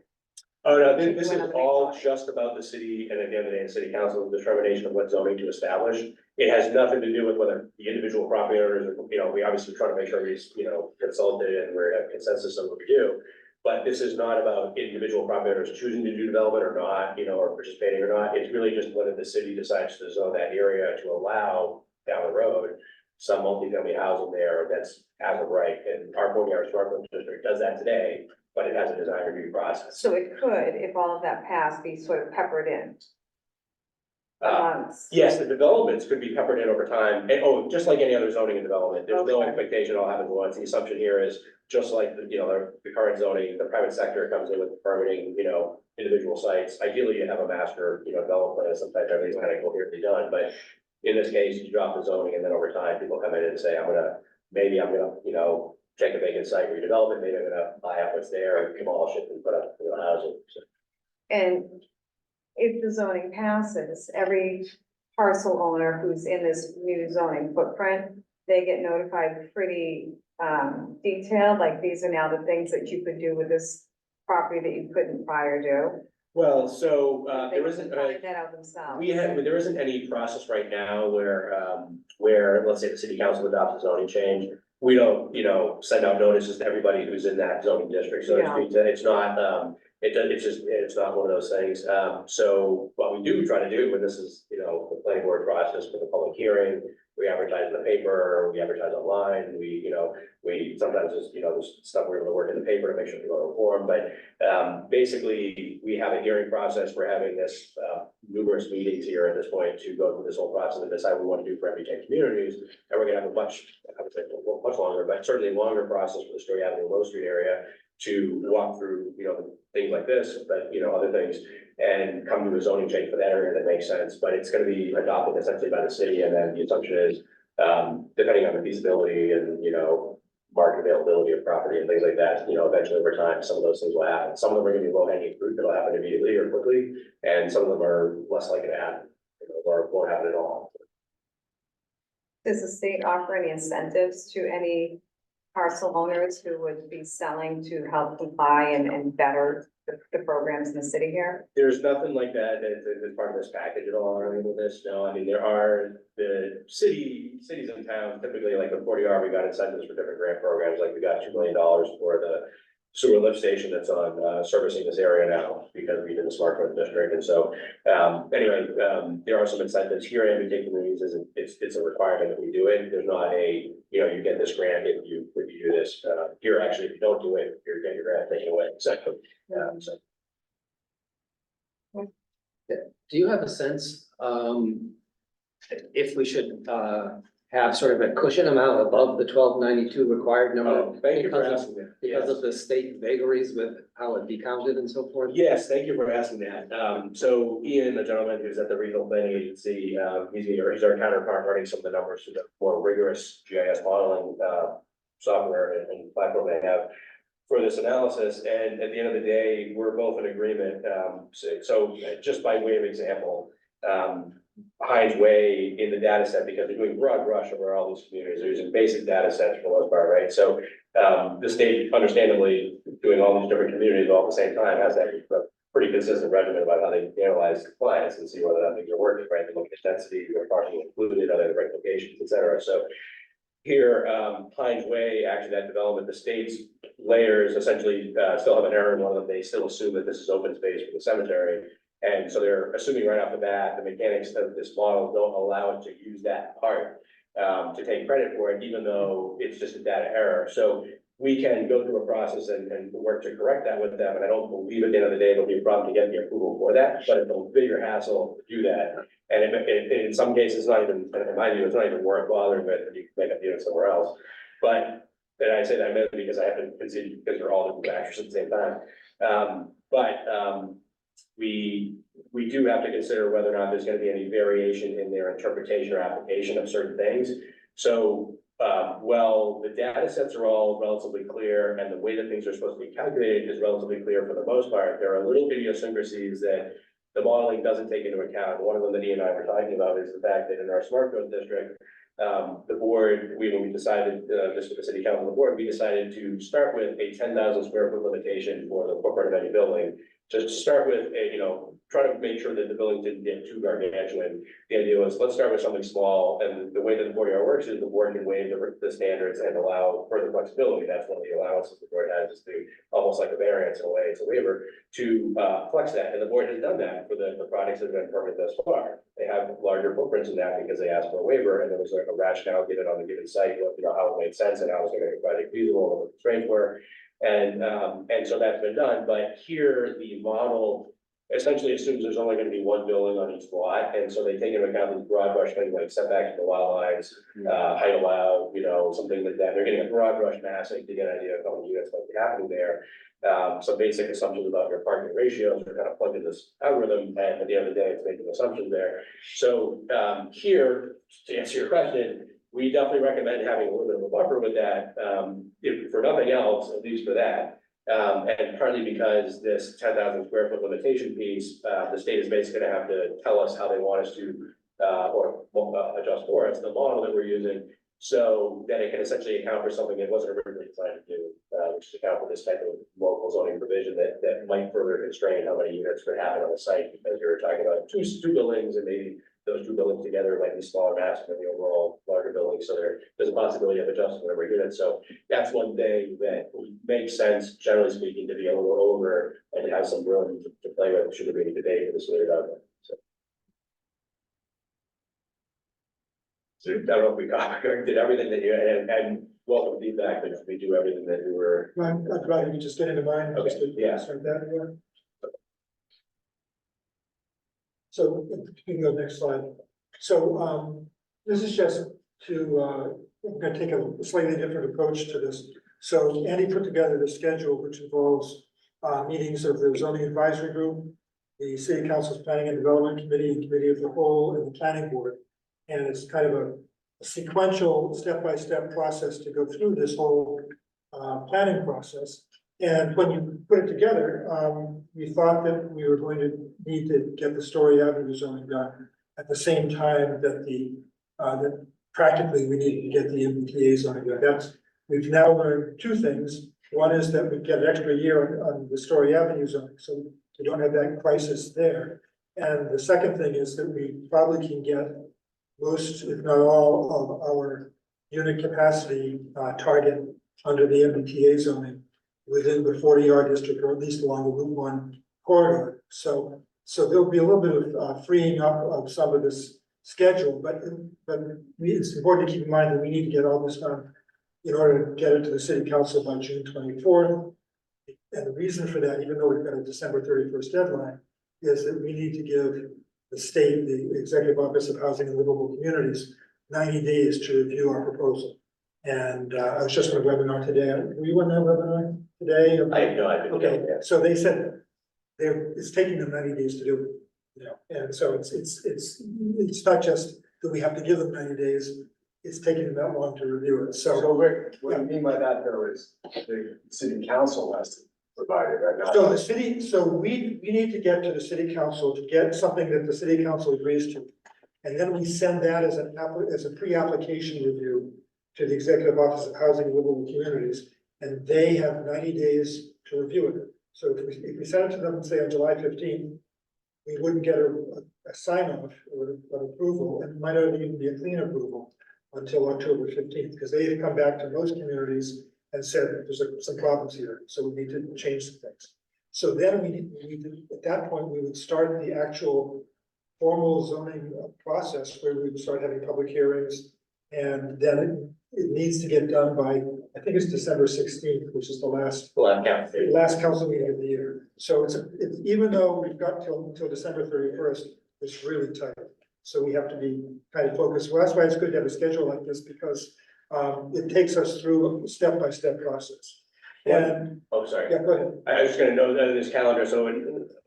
oh no, this is Another all thing. just about the city, and at the end of the day, the city council's determination of what zoning to establish. It has nothing to do with whether the individual property owners, we obviously try to make sure he's, consulted and we have consensus on what we do. But this is not about individual property owners choosing to do development or not, or participating or not. It's really just whether the city decides to zone that area to allow down the road some multifamily housing there that's as of right. And our 40R Smart District does that today, but it has a design review process. So it could, if all of that passed, be sort of peppered in. Yes, the developments could be peppered in over time, and just like any other zoning and development, there's no Okay. expectation all happens at once. The assumption here is just like the current zoning, the private sector comes in with permitting, individual sites. Ideally, you have a master, development plan, sometimes everything's kind of coherently done, but in this case, you drop the zoning, and then over time, people come in and say, maybe I'm gonna, take a vacant site, redevelop it, maybe I'm gonna buy out what's there and demolish it and put up, housing. So, And if the zoning passes, every parcel owner who's in this new zoning footprint, they get notified pretty detailed, like these are now the things that you could do with this property that you couldn't prior to. Well, so, They there can isn't, find that out themselves. there isn't any process right now where, let's say the city council adopts a zoning change. We don't, send out notices to everybody who's in that zoning district, so to Yeah. speak. It's not, it's not one of those things. So what we do try to do, and this is, the planning board process for the public hearing, we advertise in the paper, we advertise online, we sometimes just, there's stuff we're able to work in the paper to make sure people are informed, but basically, we have a hearing process. We're having this numerous meetings here at this point to go through this whole process and decide what we want to do for every 10 communities. And we're gonna have a much longer, but certainly longer process for the Story Avenue Low Street area to walk through, things like this, but, other things, and come to a zoning change for that area that makes sense. But it's gonna be adopted essentially by the city, and then the assumption is, depending on the feasibility and, market availability of property and things like that, eventually over time, some of those things will happen. Some of them are gonna be low hanging fruit that'll happen immediately or quickly, and some of them are less likely to happen, or won't happen at all. Does the state offer any incentives to any parcel owners who would be selling to help comply and better the programs in the city here? There's nothing like that that's part of this package at all or anything with this. No, I mean, there are the cities and towns, typically like the 40R, we got incentives for different grant programs. Like we got $2 million for the sewer lift station that's on servicing this area now because we did the smart growth district. And so anyway, there are some incentives here in MBTA communities. It's a requirement that we do it. There's not a, you get this grant if you do this. Here, actually, if you don't do it, you're getting your grant taken away. So. Do you have a sense, if we should, have sort of a cushion amount above the 1292 required number? Oh, thank you for because of- asking that. Because Yes. of the state vagaries with how it be counted and so forth? Yes, thank you for asking that. So Ian, the gentleman who's at the Regional Planning Agency, he's our counterpart running some of the numbers through the more rigorous GIS modeling, software and platform they have for this analysis. And at the end of the day, we're both in agreement. So just by way of example, Heinz Way in the data set, because they're doing broad brush over all these communities, they're using basic data sets for the most part, right? So the state understandably doing all these different communities all at the same time has that pretty consistent regimen about how they analyze compliance and see whether that things are working, right? They look at density, or parking included, are they the right locations, et cetera. So here, Heinz Way, actually that development, the state's layers essentially still have an error in one of them. They still assume that this is open space for the cemetery. And so they're assuming right off the bat, the mechanics of this model don't allow it to use that part to take credit for it, even though it's just a data error. So we can go through a process and work to correct that with them. And I don't believe at the end of the day, it'll be a problem to get the approval for that, but it's a bigger hassle to do that. And in some cases, it's not even, in my view, it's not even worth bothering with, if you can make a unit somewhere else. But then I say that mainly because I have to consider, because they're all different factors at the same time. We do have to consider whether or not there's gonna be any variation in their interpretation or application of certain things. So, well, the data sets are all relatively clear, and the way that things are supposed to be calculated is relatively clear for the most part. There are little idiosyncrasies that the modeling doesn't take into account. One of them that Ian and I were talking about is the fact that in our smart growth district, the board, when we decided, just with the city council, the board, we decided to start with a 10,000 square foot limitation for the footprint of any building. Just to start with, try to make sure that the building didn't get too gargantuan. The idea was, let's start with something small, and the way that the 40R works is the board can waive the standards and allow further flexibility. That's one of the allowances the board has, is to, almost like a variance in a way, it's a waiver, to flex that. And the board has done that for the projects that have been permitted thus far. They have larger footprints in that because they asked for a waiver, and there was a rationale given on the given site, how it made sense and how it was going to make the project feasible, and what the constraints were. And so that's been done, but here the model essentially assumes there's only gonna be one building on each lot, and so they take into account these broad brush things like setback to the lot lines, height allowed, something like that. They're getting a broad brush massing to get an idea of how many units might be happening there. Some basic assumptions about your parking ratios are kind of plugged in this algorithm, and at the end of the day, it's making assumptions there. So here, to answer your question, we definitely recommend having a little bit of a buffer with that, if for nothing else, at least for that. And partly because this 10,000 square foot limitation piece, the state is basically gonna have to tell us how they want us to, adjust for us, the model that we're using, so that it can essentially account for something it wasn't originally designed to do, which is account for this type of local zoning provision that might further constrain how many units could happen on the site, because you're talking about two buildings, and maybe those two buildings together might be smaller mass than the overall larger building, so there's a possibility of adjusting every unit. So that's one thing that makes sense, generally speaking, to be a little over and have some room to play with, should there be any debate for this later down there. So I don't know if we did everything that you, and welcome feedback, but we do everything that we were. I'd rather you just get into mine. Okay, just to yeah. start that way. So you can go next slide. So this is just to, we're gonna take a slightly different approach to this. So Andy put together the schedule, which involves meetings of the zoning advisory group, the city council's planning and development committee, and committee of the whole, and the planning board. And it's kind of a sequential, step-by-step process to go through this whole planning process. And when you put it together, we thought that we were going to need to get the Story Avenue zoning done at the same time that that practically we needed to get the MBTA zoning done. We've now learned two things. One is that we get an extra year on the Story Avenue zoning, so we don't have that crisis there. And the second thing is that we probably can get most, if not all, of our unit capacity target under the MBTA zoning within the 40R district, or at least along the Route 1 corridor. So there'll be a little bit of freeing up of some of this schedule, but it's important to keep in mind that we need to get all this done in order to get it to the city council by June 24th. And the reason for that, even though we've got a December 31st deadline, is that we need to give the state, the Executive Office of Housing and Livable Communities, 90 days to review our proposal. And I was just on a webinar today. Were you on that webinar today? I have no idea. Okay, so they said it's taking them 90 days to do it, you know, and so it's not just that we have to give them 90 days, it's taking them that long to review it, so. So Rick, what you mean by that though is the city council has to provide it, right? Not- So the city, so we need to get to the city council to get something that the city council agrees to. And then we send that as as a pre-application review to the Executive Office of Housing and Livable Communities, and they have 90 days to review it. So if we send it to them, say on July 15th, we wouldn't get a sign off or an approval, and it might not even be a clean approval until October 15th, because they have come back to most communities and said there's some problems here, so we need to change some things. So then we need to, at that point, we would start the actual formal zoning process where we would start having public hearings. And then it needs to get done by, I think it's December 16th, which is the last council meeting of the year. So it's even though we've got till December 31st, it's really tight. So we have to be kind of focused. Well, that's why it's good to have a schedule like this, because it takes us through a step-by-step process. And, Oh, sorry. yeah, go ahead. I was just gonna note that in this calendar, so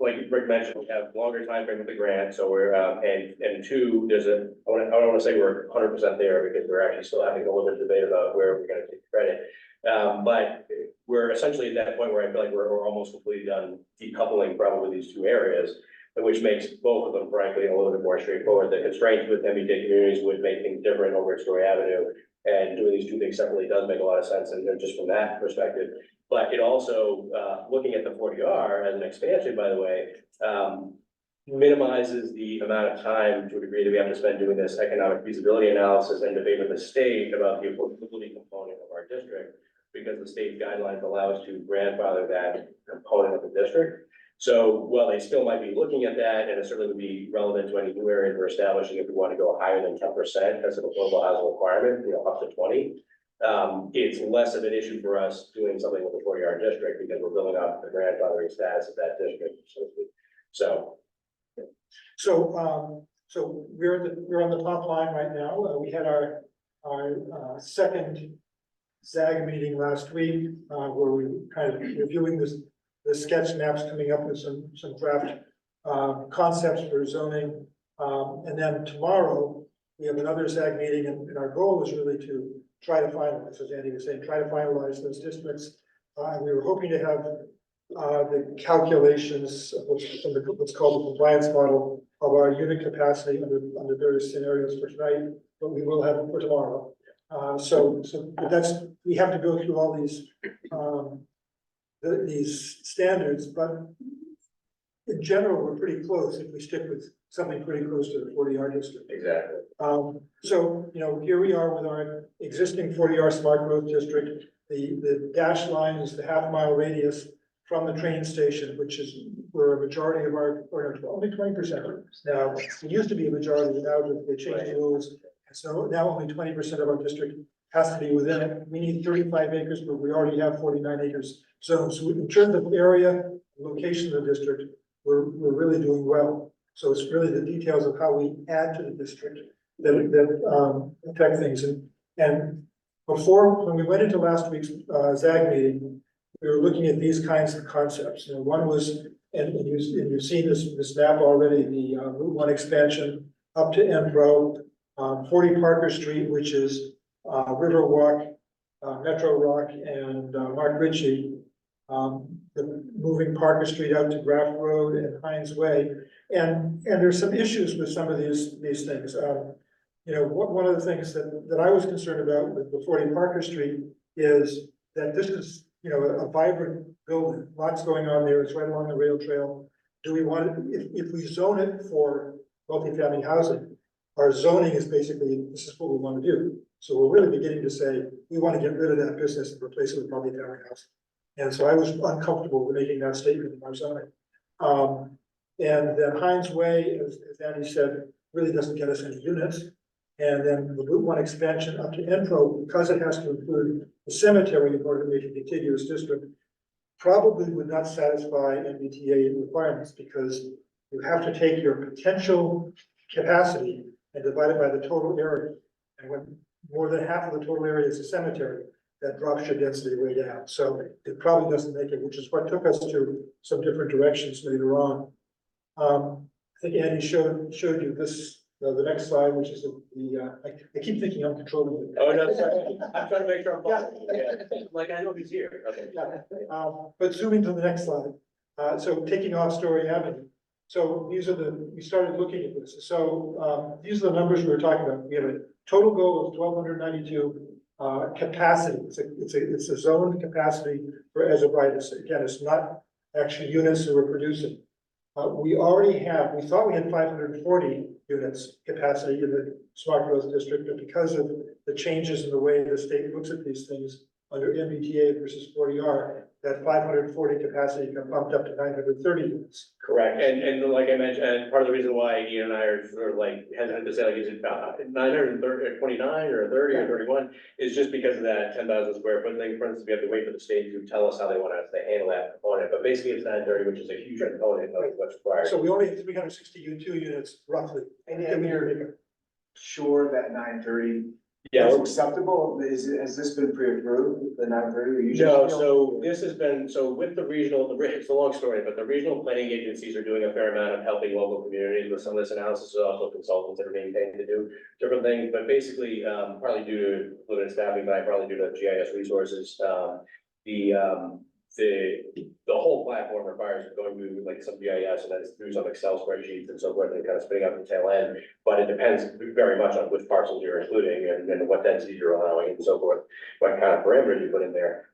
like Rick mentioned, we have longer time frame with the grant, so we're, and two, I don't wanna say we're 100% there, because we're actually still having a little bit of debate about where we're gonna take credit. But we're essentially at that point where I feel like we're almost completely done decoupling probably these two areas, which makes both of them frankly a little bit more straightforward. The constraints with MBTA communities would make things different over at Story Avenue. And doing these two things separately does make a lot of sense, and just from that perspective. But it also, looking at the 40R as an expansion, by the way, minimizes the amount of time to a degree that we have to spend doing this economic feasibility analysis and debate with the state about the affordability component of our district, because the state guidelines allow us to grandfather that component of the district. So while they still might be looking at that, and it certainly would be relevant to any new areas we're establishing, if we want to go higher than 10% as an affordable housing requirement, up to 20. It's less of an issue for us doing something with the 40R district, because we're building up the grandfathering status of that district, so to speak. So we're on the top line right now. We had our second ZAG meeting last week, where we kind of reviewing the sketch maps, coming up with some draft concepts for zoning. And then tomorrow, we have another ZAG meeting, and our goal is really to try to finalize, as Andy was saying, try to finalize those districts. And we were hoping to have the calculations of what's called the compliance model of our unit capacity under various scenarios for tonight, but we will have it for tomorrow. But we have to go through all these standards, but in general, we're pretty close if we stick with something pretty close to the 40R district. Exactly. So, here we are with our existing 40R smart growth district. The dashed line is the half-mile radius from the train station, which is where a majority of or only 20%. Now, it used to be a majority, but now they changed the rules. So now only 20% of our district has to be within it. We need 35 acres, but we already have 49 acres. So in terms of area, location of the district, we're really doing well. So it's really the details of how we add to the district that affect things. And before, when we went into last week's ZAG meeting, we were looking at these kinds of concepts. One was, and you've seen this map already, the Route 1 expansion up to Enpro, 40 Parker Street, which is Riverwalk, Metro Rock, and Mark Ritchie. The moving Parker Street out to Graff Road and Hines Way. And there's some issues with some of these things. One of the things that I was concerned about with the 40 Parker Street is that this is, a vibrant building, lots going on there. It's right along the rail trail. Do we want it, if we zone it for multifamily housing, our zoning is basically, this is what we want to do. So we're really beginning to say, we want to get rid of that business and replace it with multifamily housing. And so I was uncomfortable with making that statement in our zoning. And then Hines Way, as Andy said, really doesn't get us any units. And then the Route 1 expansion up to Enpro, because it has to include the cemetery in order to make a contiguous district, probably would not satisfy MBTA requirements, because you have to take your potential capacity and divide it by the total area. And when more than half of the total area is a cemetery, that drops your density way down. So it probably doesn't make it, which is what took us to some different directions later on. I think Andy showed you this, the next slide, which is I keep thinking I'm controlling it. Oh, no, sorry. I'm trying to make sure I'm following. Yeah. Like, I know he's here. Okay. But zooming to the next slide, so taking off Story Avenue. So these are we started looking at this. So, these are the numbers we were talking about. We have a total goal of 1,292, capacity. It's a zoned capacity for as of right. Again, it's not actually units that we're producing. We already have, we thought we had 540 units capacity in the smart growth district, but because of the changes in the way the state looks at these things under MBTA versus 40R, that 540 capacity got bumped up to 930 units. Correct, and like I mentioned, and part of the reason why Ian and I are sort of like hesitant to say, like, is it 929 or 30 or 31? Is just because of that 10,000 square foot thing. For instance, we have to wait for the state to tell us how they want us to handle that component, but basically it's 930, which is a huge component of what's required. So we only have 362 units roughly. And you're sure that 930 Yeah, is acceptable? Has this been pre-approved, the 930? Or you just no, feel- so this has been, so with the regional, it's a long story, but the regional planning agencies are doing a fair amount of helping local communities with some of this analysis, there's also consultants that are being paid to do different things, but basically, partly due to limited staffing, but probably due to GIS resources, the whole platform requires going through like some GIS and then through some Excel spreadsheets and so forth, and kind of spinning out the tail end. But it depends very much on which parcels you're including and what densities you're allowing and so forth, what kind of parameters you put in there.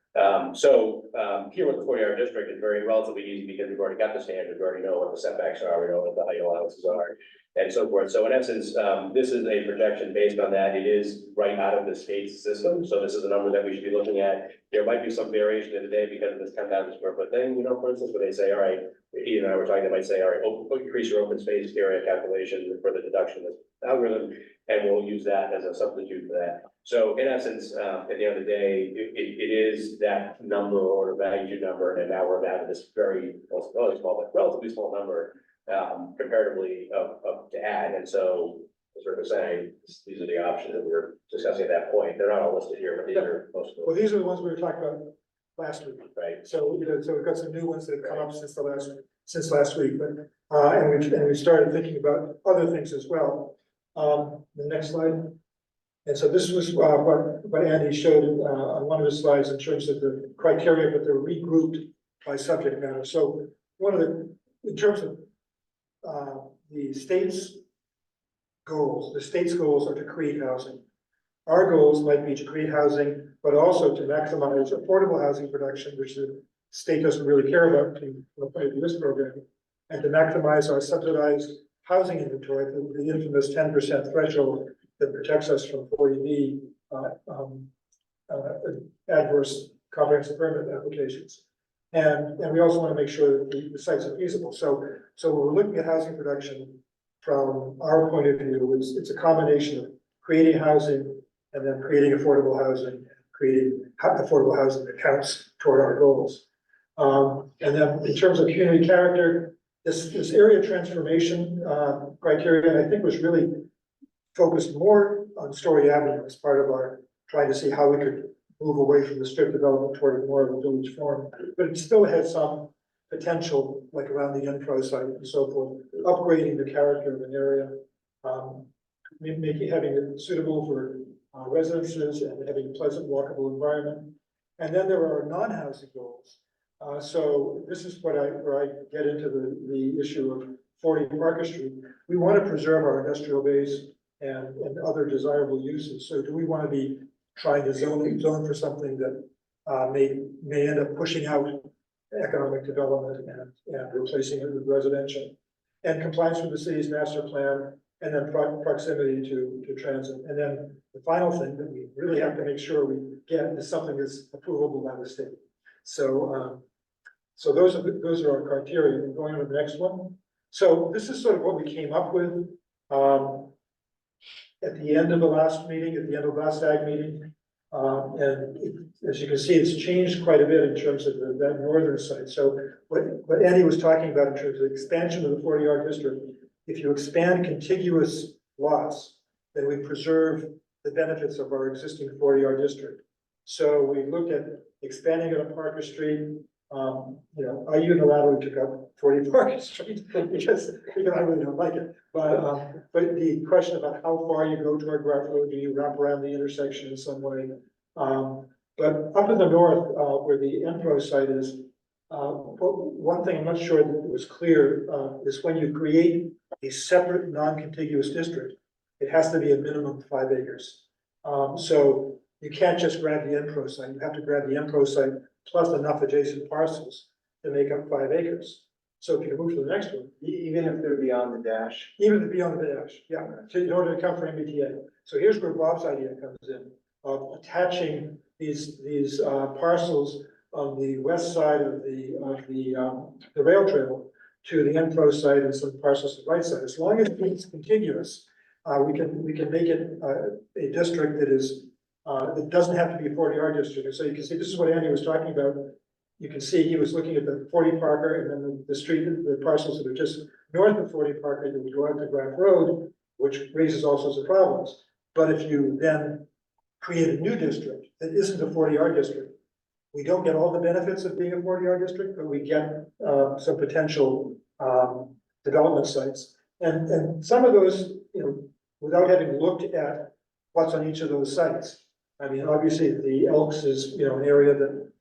Here with the 40R district is very relatively easy because we've already got the standards, we already know what the setbacks are, we know what the height allowances are, and so forth. So in essence, this is a projection based on that. It is right out of the state's system, so this is a number that we should be looking at. There might be some variation in the day because of this 10,000 square foot thing, you know, for instance, where they say, all right, Ian and I were talking, they might say, all right, increase your open space area calculation for the deduction of the algorithm, and we'll use that as a substitute for that. So in essence, at the end of the day, it is that number or magnitude number, and now we're down to this very, well, small, but relatively small number, comparatively to add. And so, as we were saying, these are the options that we were discussing at that point. They're not all listed here, but these are most of them. Well, these are the ones we were talking about last week. Right. So, so we've got some new ones that have come up since last week, but, and we started thinking about other things as well. The next slide. And so this was, what Andy showed, on one of his slides in terms of the criteria, but they're regrouped by subject matter. So in terms of, the state's goals are to create housing. Our goals might be to create housing, but also to maximize affordable housing production, which the state doesn't really care about from the point of view of this program, and to maximize our subsidized housing inventory, the infamous 10% threshold that protects us from 40B adverse comprehensive permit applications. And we also want to make sure that the sites are feasible. So when we're looking at housing production from our point of view, it's a combination of creating housing and then creating affordable housing, creating affordable housing that counts toward our goals. And then in terms of community character, this area transformation criteria, I think, was really focused more on Story Avenue as part of our trying to see how we could move away from the strip development toward more of a village form. But it still has some potential, like around the Enpro site and so forth, upgrading the character of an area, having it suitable for residences and having a pleasant walkable environment. And then there are non-housing goals. So this is where I get into the issue of 40 Parker Street. We want to preserve our industrial base and other desirable uses. So do we want to be trying to zone for something that may end up pushing out economic development and replacing it with residential, and compliance with the city's master plan, and then proximity to transit. And then the final thing that we really have to make sure we get is something that's approvable by the state. So so those are our criteria. And going on to the next one. So this is sort of what we came up with at the end of the last meeting, at the end of the last ag meeting. As you can see, it's changed quite a bit in terms of that northern side. So what Andy was talking about in terms of expansion of the 40R district, if you expand contiguous lots, then we preserve the benefits of our existing 40R district. So we looked at expanding it on Parker Street. I unilaterally took up 40 Parker Street because I really don't like it. But the question about how far you go toward Grant Road, do you wrap around the intersection in some way? But up in the north, where the Enpro site is, one thing I'm not sure that was clear, is when you create a separate non-contiguous district, it has to be a minimum of 5 acres. So you can't just grab the Enpro site, you have to grab the Enpro site plus enough adjacent parcels to make up 5 acres. So if you move to the next one, Even if they're beyond the dash. even beyond the dash, yeah, so in order to come for MBTA. So here's where Bob's idea comes in, of attaching these parcels on the west side of the rail trail to the Enpro site and some parcels to the right side. As long as it's contiguous, we can make it a district that is, it doesn't have to be a 40R district. And so you can see, this is what Andy was talking about. You can see he was looking at the 40 Parker and then the street, the parcels that are just north of 40 Parker that would go out to Grant Road, which raises all sorts of problems. But if you then create a new district that isn't a 40R district, we don't get all the benefits of being a 40R district, but we get some potential development sites. And some of those, without having looked at what's on each of those sites. I mean, obviously, the Elks is, an area that,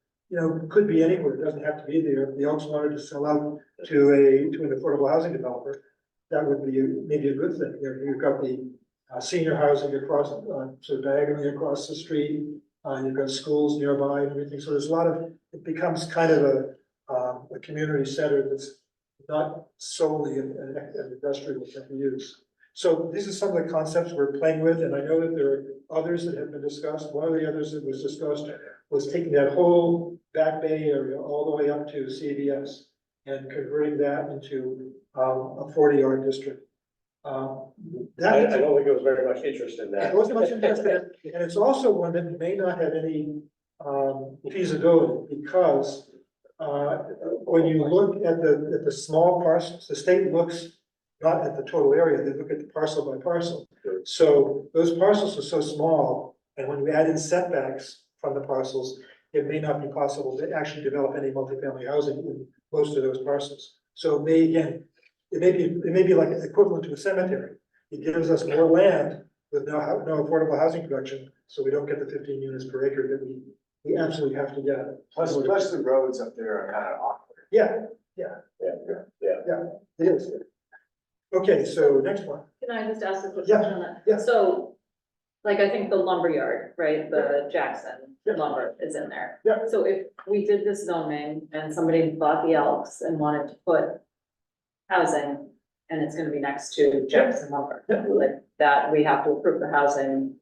could be anywhere, it doesn't have to be there. If the Elks wanted to sell out to an affordable housing developer, that would be maybe a good thing. You've got the senior housing across, sort of diagonally across the street. You've got schools nearby and everything. So there's a lot of, it becomes kind of a community center that's not solely an industrial use. So these are some of the concepts we're playing with, and I know that there are others that have been discussed. One of the others that was discussed was taking that whole back bay area all the way up to CVS and converting that into a 40R district. I don't think there was very much interest in that. It wasn't much interest in it, and it's also one that may not have any feasibility because when you look at the small parcels, the state looks not at the total area, they look at the parcel by parcel. So those parcels are so small, and when you add in setbacks from the parcels, it may not be possible to actually develop any multifamily housing in most of those parcels. So it may be like equivalent to a cemetery. It gives us more land with no affordable housing production, so we don't get the 15 units per acre that we absolutely have to get. Plus the roads up there are kind of awkward. Yeah, it is. Okay, so next one. Can I just ask a quick Yeah, question on that? yeah. So, I think the lumberyard, right, the Jackson Yeah. lumber is in there. Yeah. So if we did this zoning and somebody bought the Elks and wanted to put housing, and it's gonna be next to Jackson lumber, Yeah. like that, we have to approve the housing.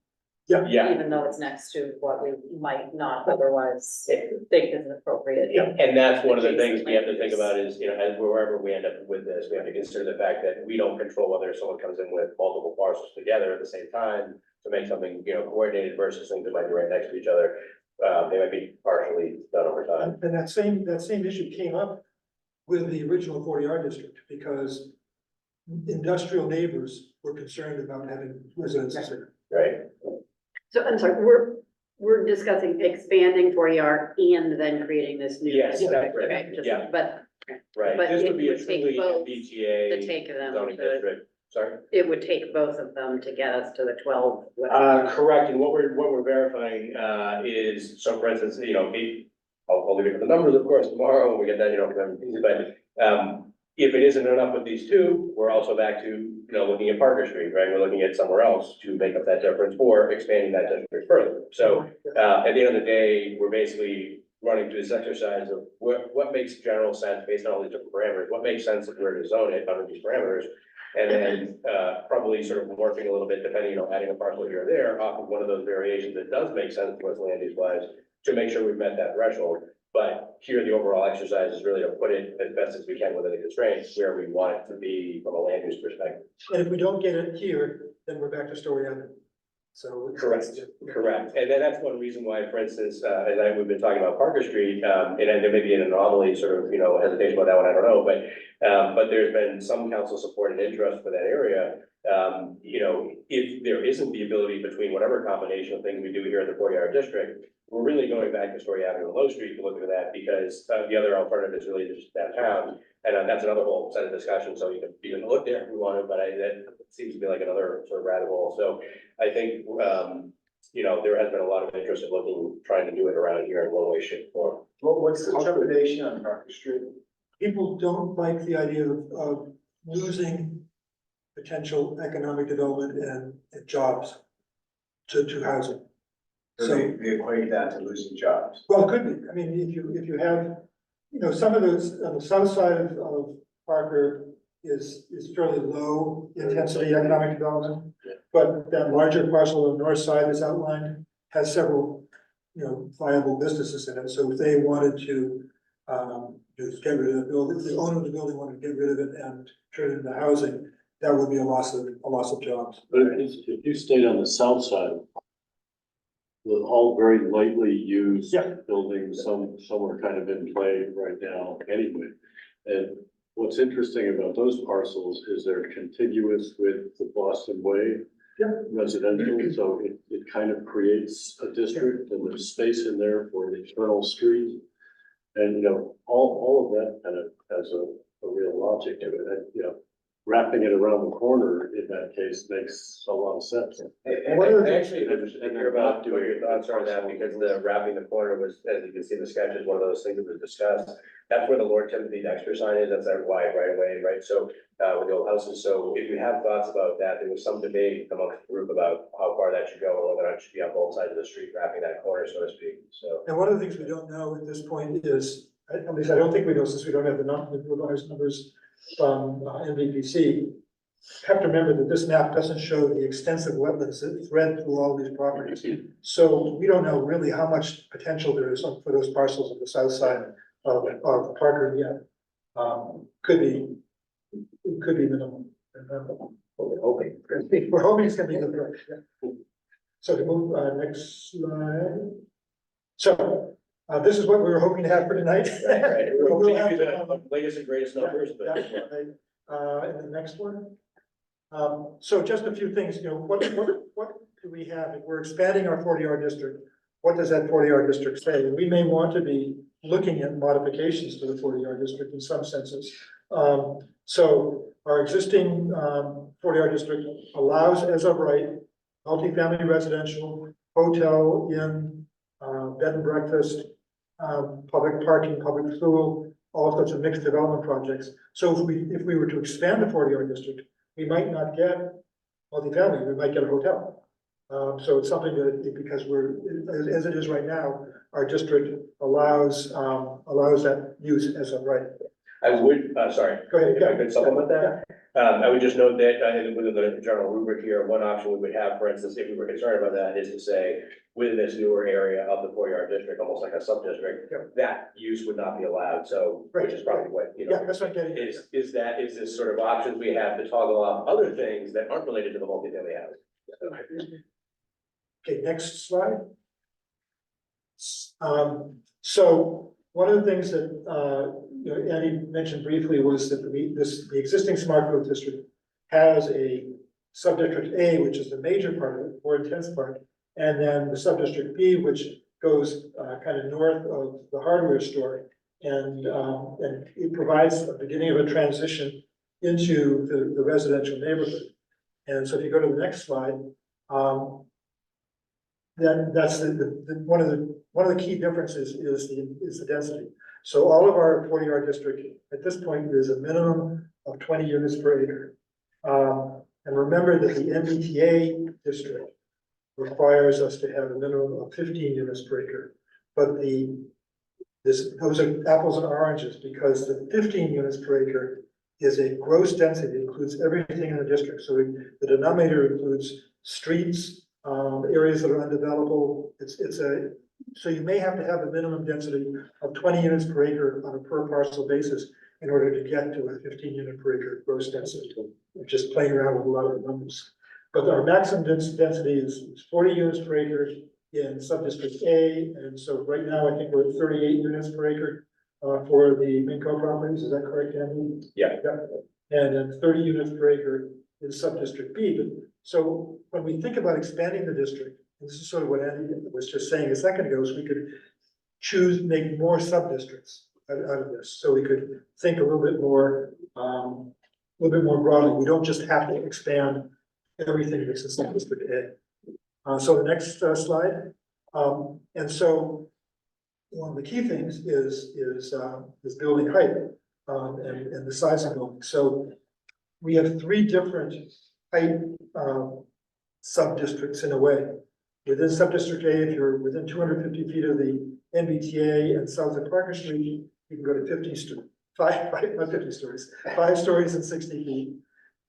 Yeah. Even though it's next to what we might not otherwise think is appropriate. Yeah, and that's one of the things we have to think about is, as wherever we end up with this, we have to consider the fact that we don't control whether someone comes in with multiple parcels together at the same time to make something, coordinated versus things that might be right next to each other. They might be partially done over time. And that same issue came up with the original 40R district because industrial neighbors were concerned about having residences there. Right? So I'm sorry, we're discussing expanding 40R and then creating this new. Yes, district. that's right. Okay, just, Yeah. but Right, But this it would be a would take truly both BTA to take them zoning to, district. Sorry? it would take both of them to get us to the 12. Correct, and what we're verifying, is, so for instance, I'll leave it for the numbers, of course, tomorrow, when we get that, but, if it isn't enough with these two, we're also back to, looking at Parker Street, right? We're looking at somewhere else to make up that difference or expanding that district further. So, at the end of the day, we're basically running through this exercise of what makes general sense based on all these different parameters, what makes sense if we're to zone it under these parameters. And then, probably sort of morphing a little bit, depending, adding a parcel here or there off of one of those variations that does make sense to us land use wise, to make sure we've met that threshold. But here, the overall exercise is really to put it as best as we can within the constraints where we want it to be from a land use perspective. And if we don't get it here, then we're back to story end. So. Correct. And then that's one reason why, for instance, we've been talking about Parker Street, and then there may be an anomaly, sort of, hesitation about that one, I don't know, but there's been some council support and interest for that area. You know, if there isn't the ability between whatever combination of things we do here in the 40-hour district, we're really going back to Story Avenue and Low Street to look at that, because the other alternative is really just downtown. And that's another whole set of discussion, so you can look there if you want to, but that seems to be like another sort of rabbit hole. So I think, you know, there has been a lot of interest in trying to do it around here in one way, shape, or form. What's the trepidation on Parker Street? People don't like the idea of losing potential economic development and jobs to housing. So they equate that to losing jobs. Well, it could be. I mean, if you have, you know, some of those, on the south side of Parker is fairly low intensity economic development. But that larger parcel on the north side that's outlined has several, you know, viable businesses in it. So if they wanted to, just get rid of the building, if the owner of the building wanted to get rid of it and turn it into housing, that would be a loss of jobs. But if you stayed on the south side, the all very lightly used Yeah. buildings, some are kind of in play right now anyway. And what's interesting about those parcels is they're contiguous with the Boston Way Yeah. residential, so it kind of creates a district, and there's space in there for an internal street. And, you know, all of that kind of has a real logic to it, and, you know, wrapping it around the corner in that case makes a lot of sense. And actually, I'm interested to hear about what your thoughts are on that, because the wrapping the corner was, as you can see in the sketch, is one of those things that was discussed. That's where the Lord Timothy Dexter sign is, that's that wide right away, right? So, with the old houses, so if you have thoughts about that, there was some debate amongst the group about how far that should go, or whether it should be on both sides of the street, wrapping that corner, so to speak, so. And one of the things we don't know at this point is, at least I don't think we know, since we don't have the revised numbers from NVPC. Have to remember that this map doesn't show the extensive wetlands that thread through all these properties. So we don't know really how much potential there is for those parcels on the south side of Parker yet. It could be minimal. We're hoping. We're hoping it's gonna be good. Yeah. So to move, next slide. So, this is what we were hoping to have for tonight. Right, we We were will hoping to have give you to, the latest and greatest numbers, but. And the next one. So just a few things, you know, what do we have? If we're expanding our 40-hour district, what does that 40-hour district say? And we may want to be looking at modifications to the 40-hour district in some senses. So our existing 40-hour district allows, as of right, multifamily residential, hotel, inn, bed and breakfast, public parking, public school, all sorts of mixed development projects. So if we were to expand the 40-hour district, we might not get multifamily, we might get a hotel. So it's something that, because as it is right now, our district allows that use as of right. I would, sorry, Go ahead. if I could supplement that. I would just note that, within the general rubric here, one option we would have, for instance, if we were concerned about that, is to say, within this newer area of the 40-hour district, almost like a sub-district, that use would not be allowed, so, which is probably what, you know. Yeah, that's what I'm getting at. Is this sort of options we have to toggle off other things that aren't related to the multifamily housing? Okay, next slide. So one of the things that, you know, Andy mentioned briefly was that the existing smart growth district has a sub-district A, which is the major part of it, more intense part, and then the sub-district B, which goes kind of north of the hardware store. And it provides the beginning of a transition into the residential neighborhood. And so if you go to the next slide, then that's one of the key differences is the density. So all of our 40-hour district at this point is a minimum of 20 units per acre. And remember that the MBTA district requires us to have a minimum of 15 units per acre. But those are apples and oranges, because the 15 units per acre is a gross density, it includes everything in the district. So the denominator includes streets, areas that are undevelopable. So you may have to have a minimum density of 20 units per acre on a per parcel basis in order to get to a 15 unit per acre gross density. We're just playing around with a lot of the numbers. But our maximum density is 40 units per acre in sub-district A. And so right now, I think we're at 38 units per acre for the Minco properties. Is that correct, Andy? Yeah. And then 30 units per acre in sub-district B, but, so when we think about expanding the district, and this is sort of what Andy was just saying a second ago, is we could make more sub-districts out of this, so we could think a little bit more, broadly, we don't just have to expand everything that's in sub-district A. So the next slide, and so one of the key things is building height, and the size of buildings. So we have three different height, sub-districts in a way. Within sub-district A, if you're within 250 feet of the MBTA and south of Parker Street, you can go to 5 stories and 60 feet.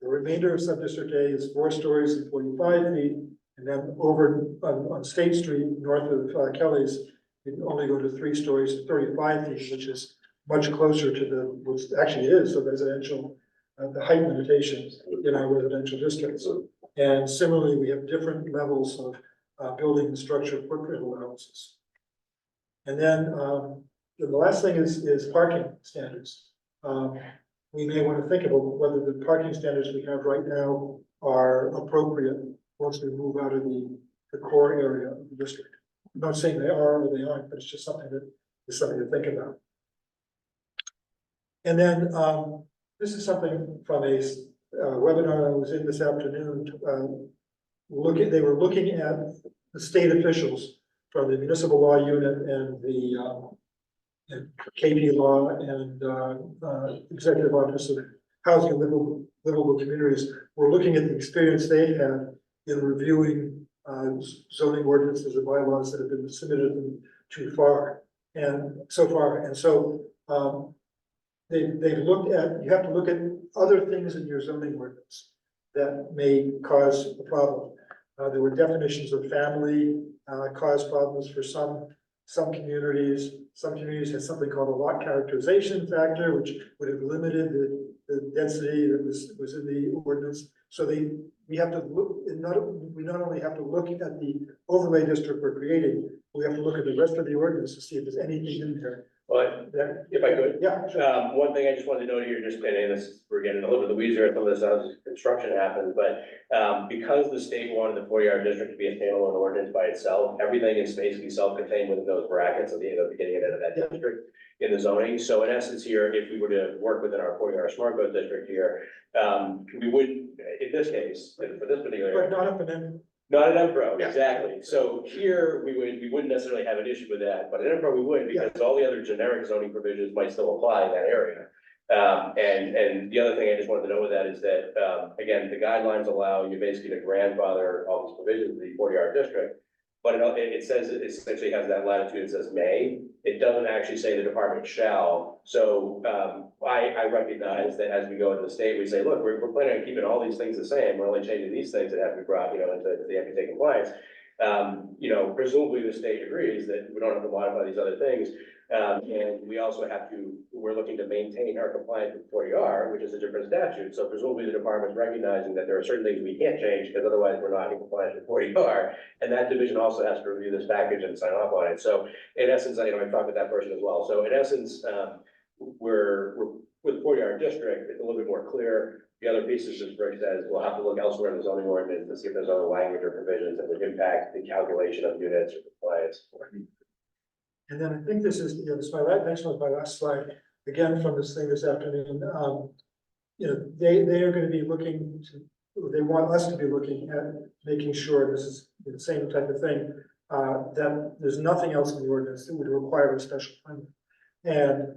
The remainder of sub-district A is 4 stories and 45 feet. And then over on State Street, north of Kelly's, you can only go to 3 stories and 35 feet, which is much closer to which actually is the residential, the height limitations in our residential districts. And similarly, we have different levels of building and structure footprint allowances. And then the last thing is parking standards. We may want to think about whether the parking standards we have right now are appropriate once we move out of the core area of the district. I'm not saying they are or they aren't, but it's just something to think about. And then this is something from a webinar I was in this afternoon. They were looking at the state officials from the municipal law unit and the KP law and executive office of housing and livable communities. We're looking at the experience they had in reviewing zoning ordinances and bylaws that have been submitted too far and so far. And so they've looked at, you have to look at other things in your zoning ordinance that may cause a problem. There were definitions of family cause problems for some communities. Some communities had something called a lot characterization factor, which would have limited the density that was in the ordinance. So we have to look, we not only have to look at the overlay district we're creating, we have to look at the rest of the ordinance to see if there's anything in there. But if I could, Yeah, sure. one thing I just wanted to note here, just, and this, we're getting a little bit of the weeds here, some of this as construction happens, but because the state wanted the 40-yard district to be a standalone ordinance by itself, everything is basically self-contained within those brackets at the beginning and end of that district in the zoning. So in essence here, if we were to work within our 40-yard smart growth district here, we wouldn't, in this case, for this particular area, But not up and then. not an MPRO, Yeah. exactly. So here, we wouldn't necessarily have an issue with that, but an MPRO we would, because all the other generic zoning provisions might still apply in that area. And the other thing I just wanted to know with that is that, again, the guidelines allow you basically to grandfather all these provisions of the 40-yard district. But it says, it essentially has that latitude, it says may, it doesn't actually say the department shall. So, I recognize that as we go into the state, we say, look, we're planning on keeping all these things the same, we're only changing these things that have to be brought, into the MPT compliance. Presumably the state agrees that we don't have to modify these other things. And we also we're looking to maintain our compliance with 40R, which is a different statute. So presumably the department's recognizing that there are certain things we can't change because otherwise we're not in compliance with 40R. And that division also has to review this package and sign off on it. So in essence, I talked with that person as well. So in essence, we're with 40R district, it's a little bit more clear. The other pieces, as Rick says, we'll have to look elsewhere in the zoning ordinance to see if there's other language or provisions that would impact the calculation of units or compliance. And then I think this is, this next one is my last slide, again, from this thing this afternoon. They are going to be looking they want us to be looking at making sure, this is the same type of thing, that there's nothing else in the ordinance that would require a special permit. And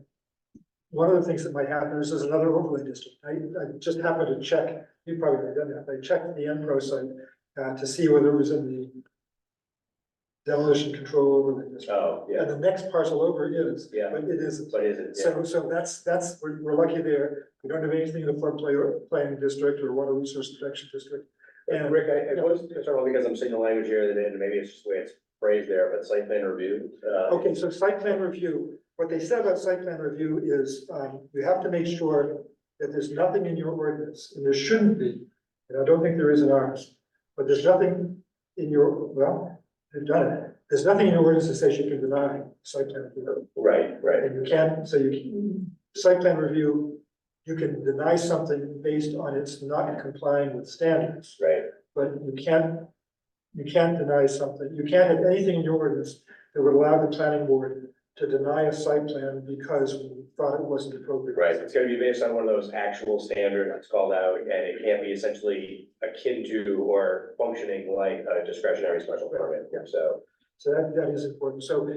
one of the things that might happen is there's another overlay district. I just happened to check, you probably have done that, I checked the NPRO site to see whether it was in the demolition control overlay district. Oh, yeah. And the next parcel over is, Yeah. but it isn't. But is it? Yeah. So that's, we're lucky there. We don't have anything in the floodplain district or water resource protection district. And Rick, I was concerned because I'm seeing the language here that maybe it's just the way it's phrased there, but site plan review. Okay, so site plan review, what they said about site plan review is, you have to make sure that there's nothing in your ordinance, and there shouldn't be, and I don't think there is in ours, but there's nothing in your, well, they've done it. There's nothing in your ordinance that says you can deny site plan review. Right. And you can't, site plan review you can deny something based on its not complying with standards, Right, but you can't deny something, you can't have anything in your ordinance that would allow the planning board to deny a site plan because we thought it wasn't appropriate. right. It's gonna be based on one of those actual standards that's called out, and it can't be essentially akin to or functioning like a discretionary special permit, so. So that is important. So,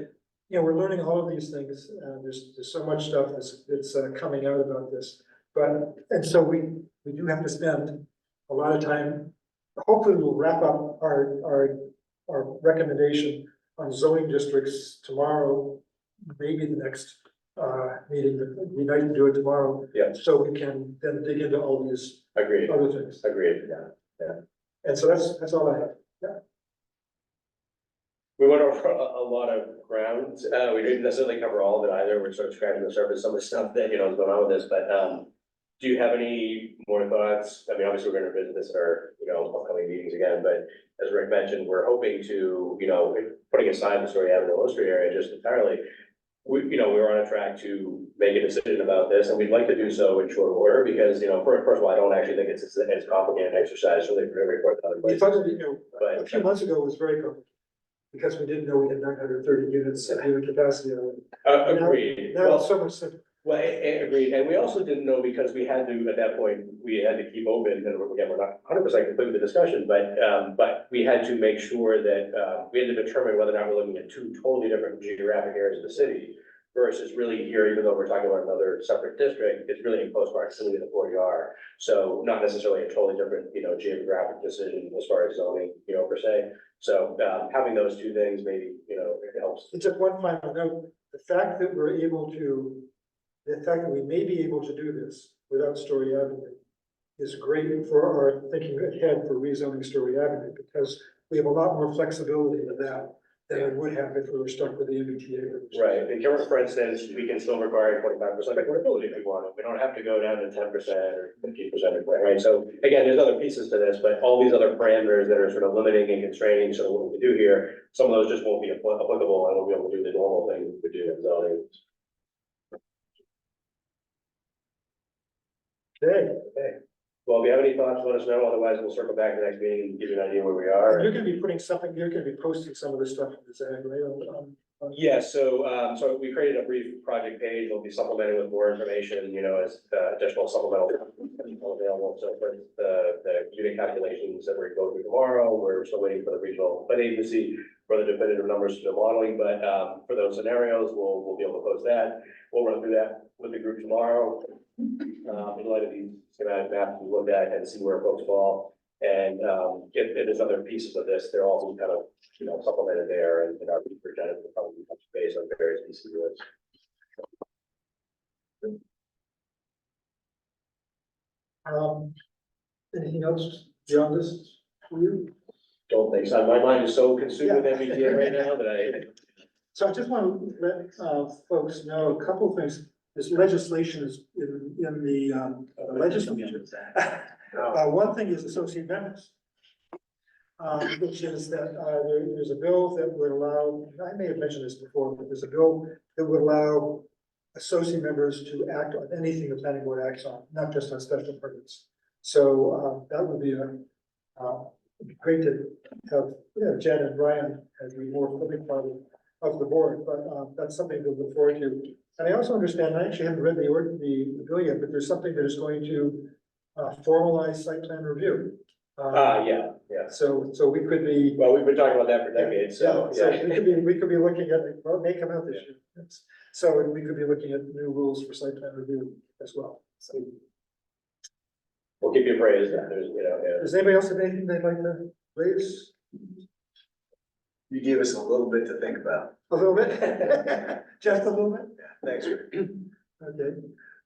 we're learning all of these things. There's so much stuff that's coming out about this. And so we do have to spend a lot of time. Hopefully we'll wrap up our recommendation on zoning districts tomorrow, maybe the next meeting, but it'd be nice to do it tomorrow. Yeah. So we can then dig into all these Agreed, other things. agreed. And so that's all I have. We went over a lot of ground. We didn't necessarily cover all of it either. We're sort of scratching the surface, some of the stuff that, is going on with this, but, do you have any more thoughts? I mean, obviously, we're gonna visit this at our, upcoming meetings again, but as Rick mentioned, we're hoping to, putting aside the Story Avenue, Low Street area just entirely, we're on a track to make a decision about this, and we'd like to do so in short order, because, first of all, I don't actually think it's as complicated an exercise, really, for every court. We thought, a But, few months ago it was very complicated. Because we didn't know we had 930 units of unit capacity. agreed. Now it's so much simpler. Well, agreed, and we also didn't know because we had to, at that point, we had to keep open, and again, we're not 100% complete with the discussion, but we had to make sure that, we had to determine whether or not we're looking at two totally different geographic areas of the city versus really here, even though we're talking about another separate district, it's really in close proximity to the 40R. So not necessarily a totally different, geographic decision as far as zoning, per se. So, having those two things maybe, it helps. It's just one final note, the fact that we may be able to do this without Story Avenue is great for our thinking ahead for rezoning Story Avenue, because we have a lot more flexibility in that than we would have if we were stuck with the MBTA. Right, and for instance, we can still require 25% affordability if we want it. We don't have to go down to 10% or 15%, right? So again, there's other pieces to this, but all these other parameters that are sort of limiting and constraining sort of what we do here, some of those just won't be applicable, and we'll be able to do the normal thing we do in zoning. Okay, Well, if you have any thoughts, let us know. Otherwise, we'll circle back to the next meeting and give you an idea where we are. and you're gonna be posting some of this stuff in this ag, right? Yeah, so we created a brief project page. It'll be supplemented with more information, as additional supplemental available. So for the unit calculations that we're going through tomorrow, we're still waiting for the regional plan agency for the definitive numbers to the modeling, but for those scenarios, we'll be able to post that. We'll run through that with the group tomorrow. In light of these schematic maps, we look at and see where folks fall. And if there's other pieces of this, they're all kind of, supplemented there, and our presented will probably touch base on various pieces of this. Anything else beyond this for you? Don't think so. My mind is so consumed with MBTA right now that So I just want to let folks know a couple of things. This legislation is in the legislature. One thing is associate members. Which is that there's a bill that would allow, I may have mentioned this before, but there's a bill that would allow associate members to act on anything the planning board acts on, not just on special permits. So that would be great to have Jen and Brian as the more public part of the board, but that's something to look forward to. And I also understand, I actually haven't read the bill yet, but there's something that is going to formalize site plan review. yeah. So we could be. Well, we've been talking about that for decades, so, So yeah. we could be looking at, well, it may come out this year. So we could be looking at new rules for site plan review as well. So We'll keep you appraised. There's, yeah. does anybody else have anything they'd like to raise? You gave us a little bit to think about. A little bit? Just a little bit? Thanks, Rick. Okay.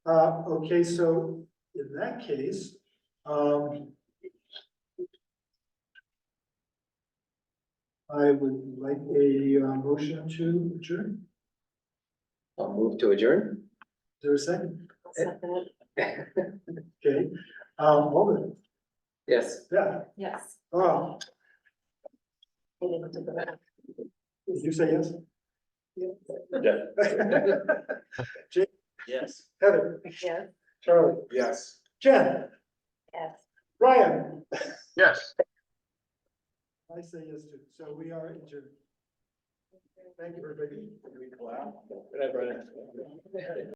Okay, so in that case, I would like a motion to adjourn. I'll move to adjourn. Is there a second? Second. Okay, Alden, Yes. yeah, Yes. Did you say yes? Yeah. Jake, Yes. Heather, Yes. Charlie, Yes. Jen, Yes. Ryan. Yes. I say yes too, so we are adjourned. Thank you, everybody. Good night, Brian.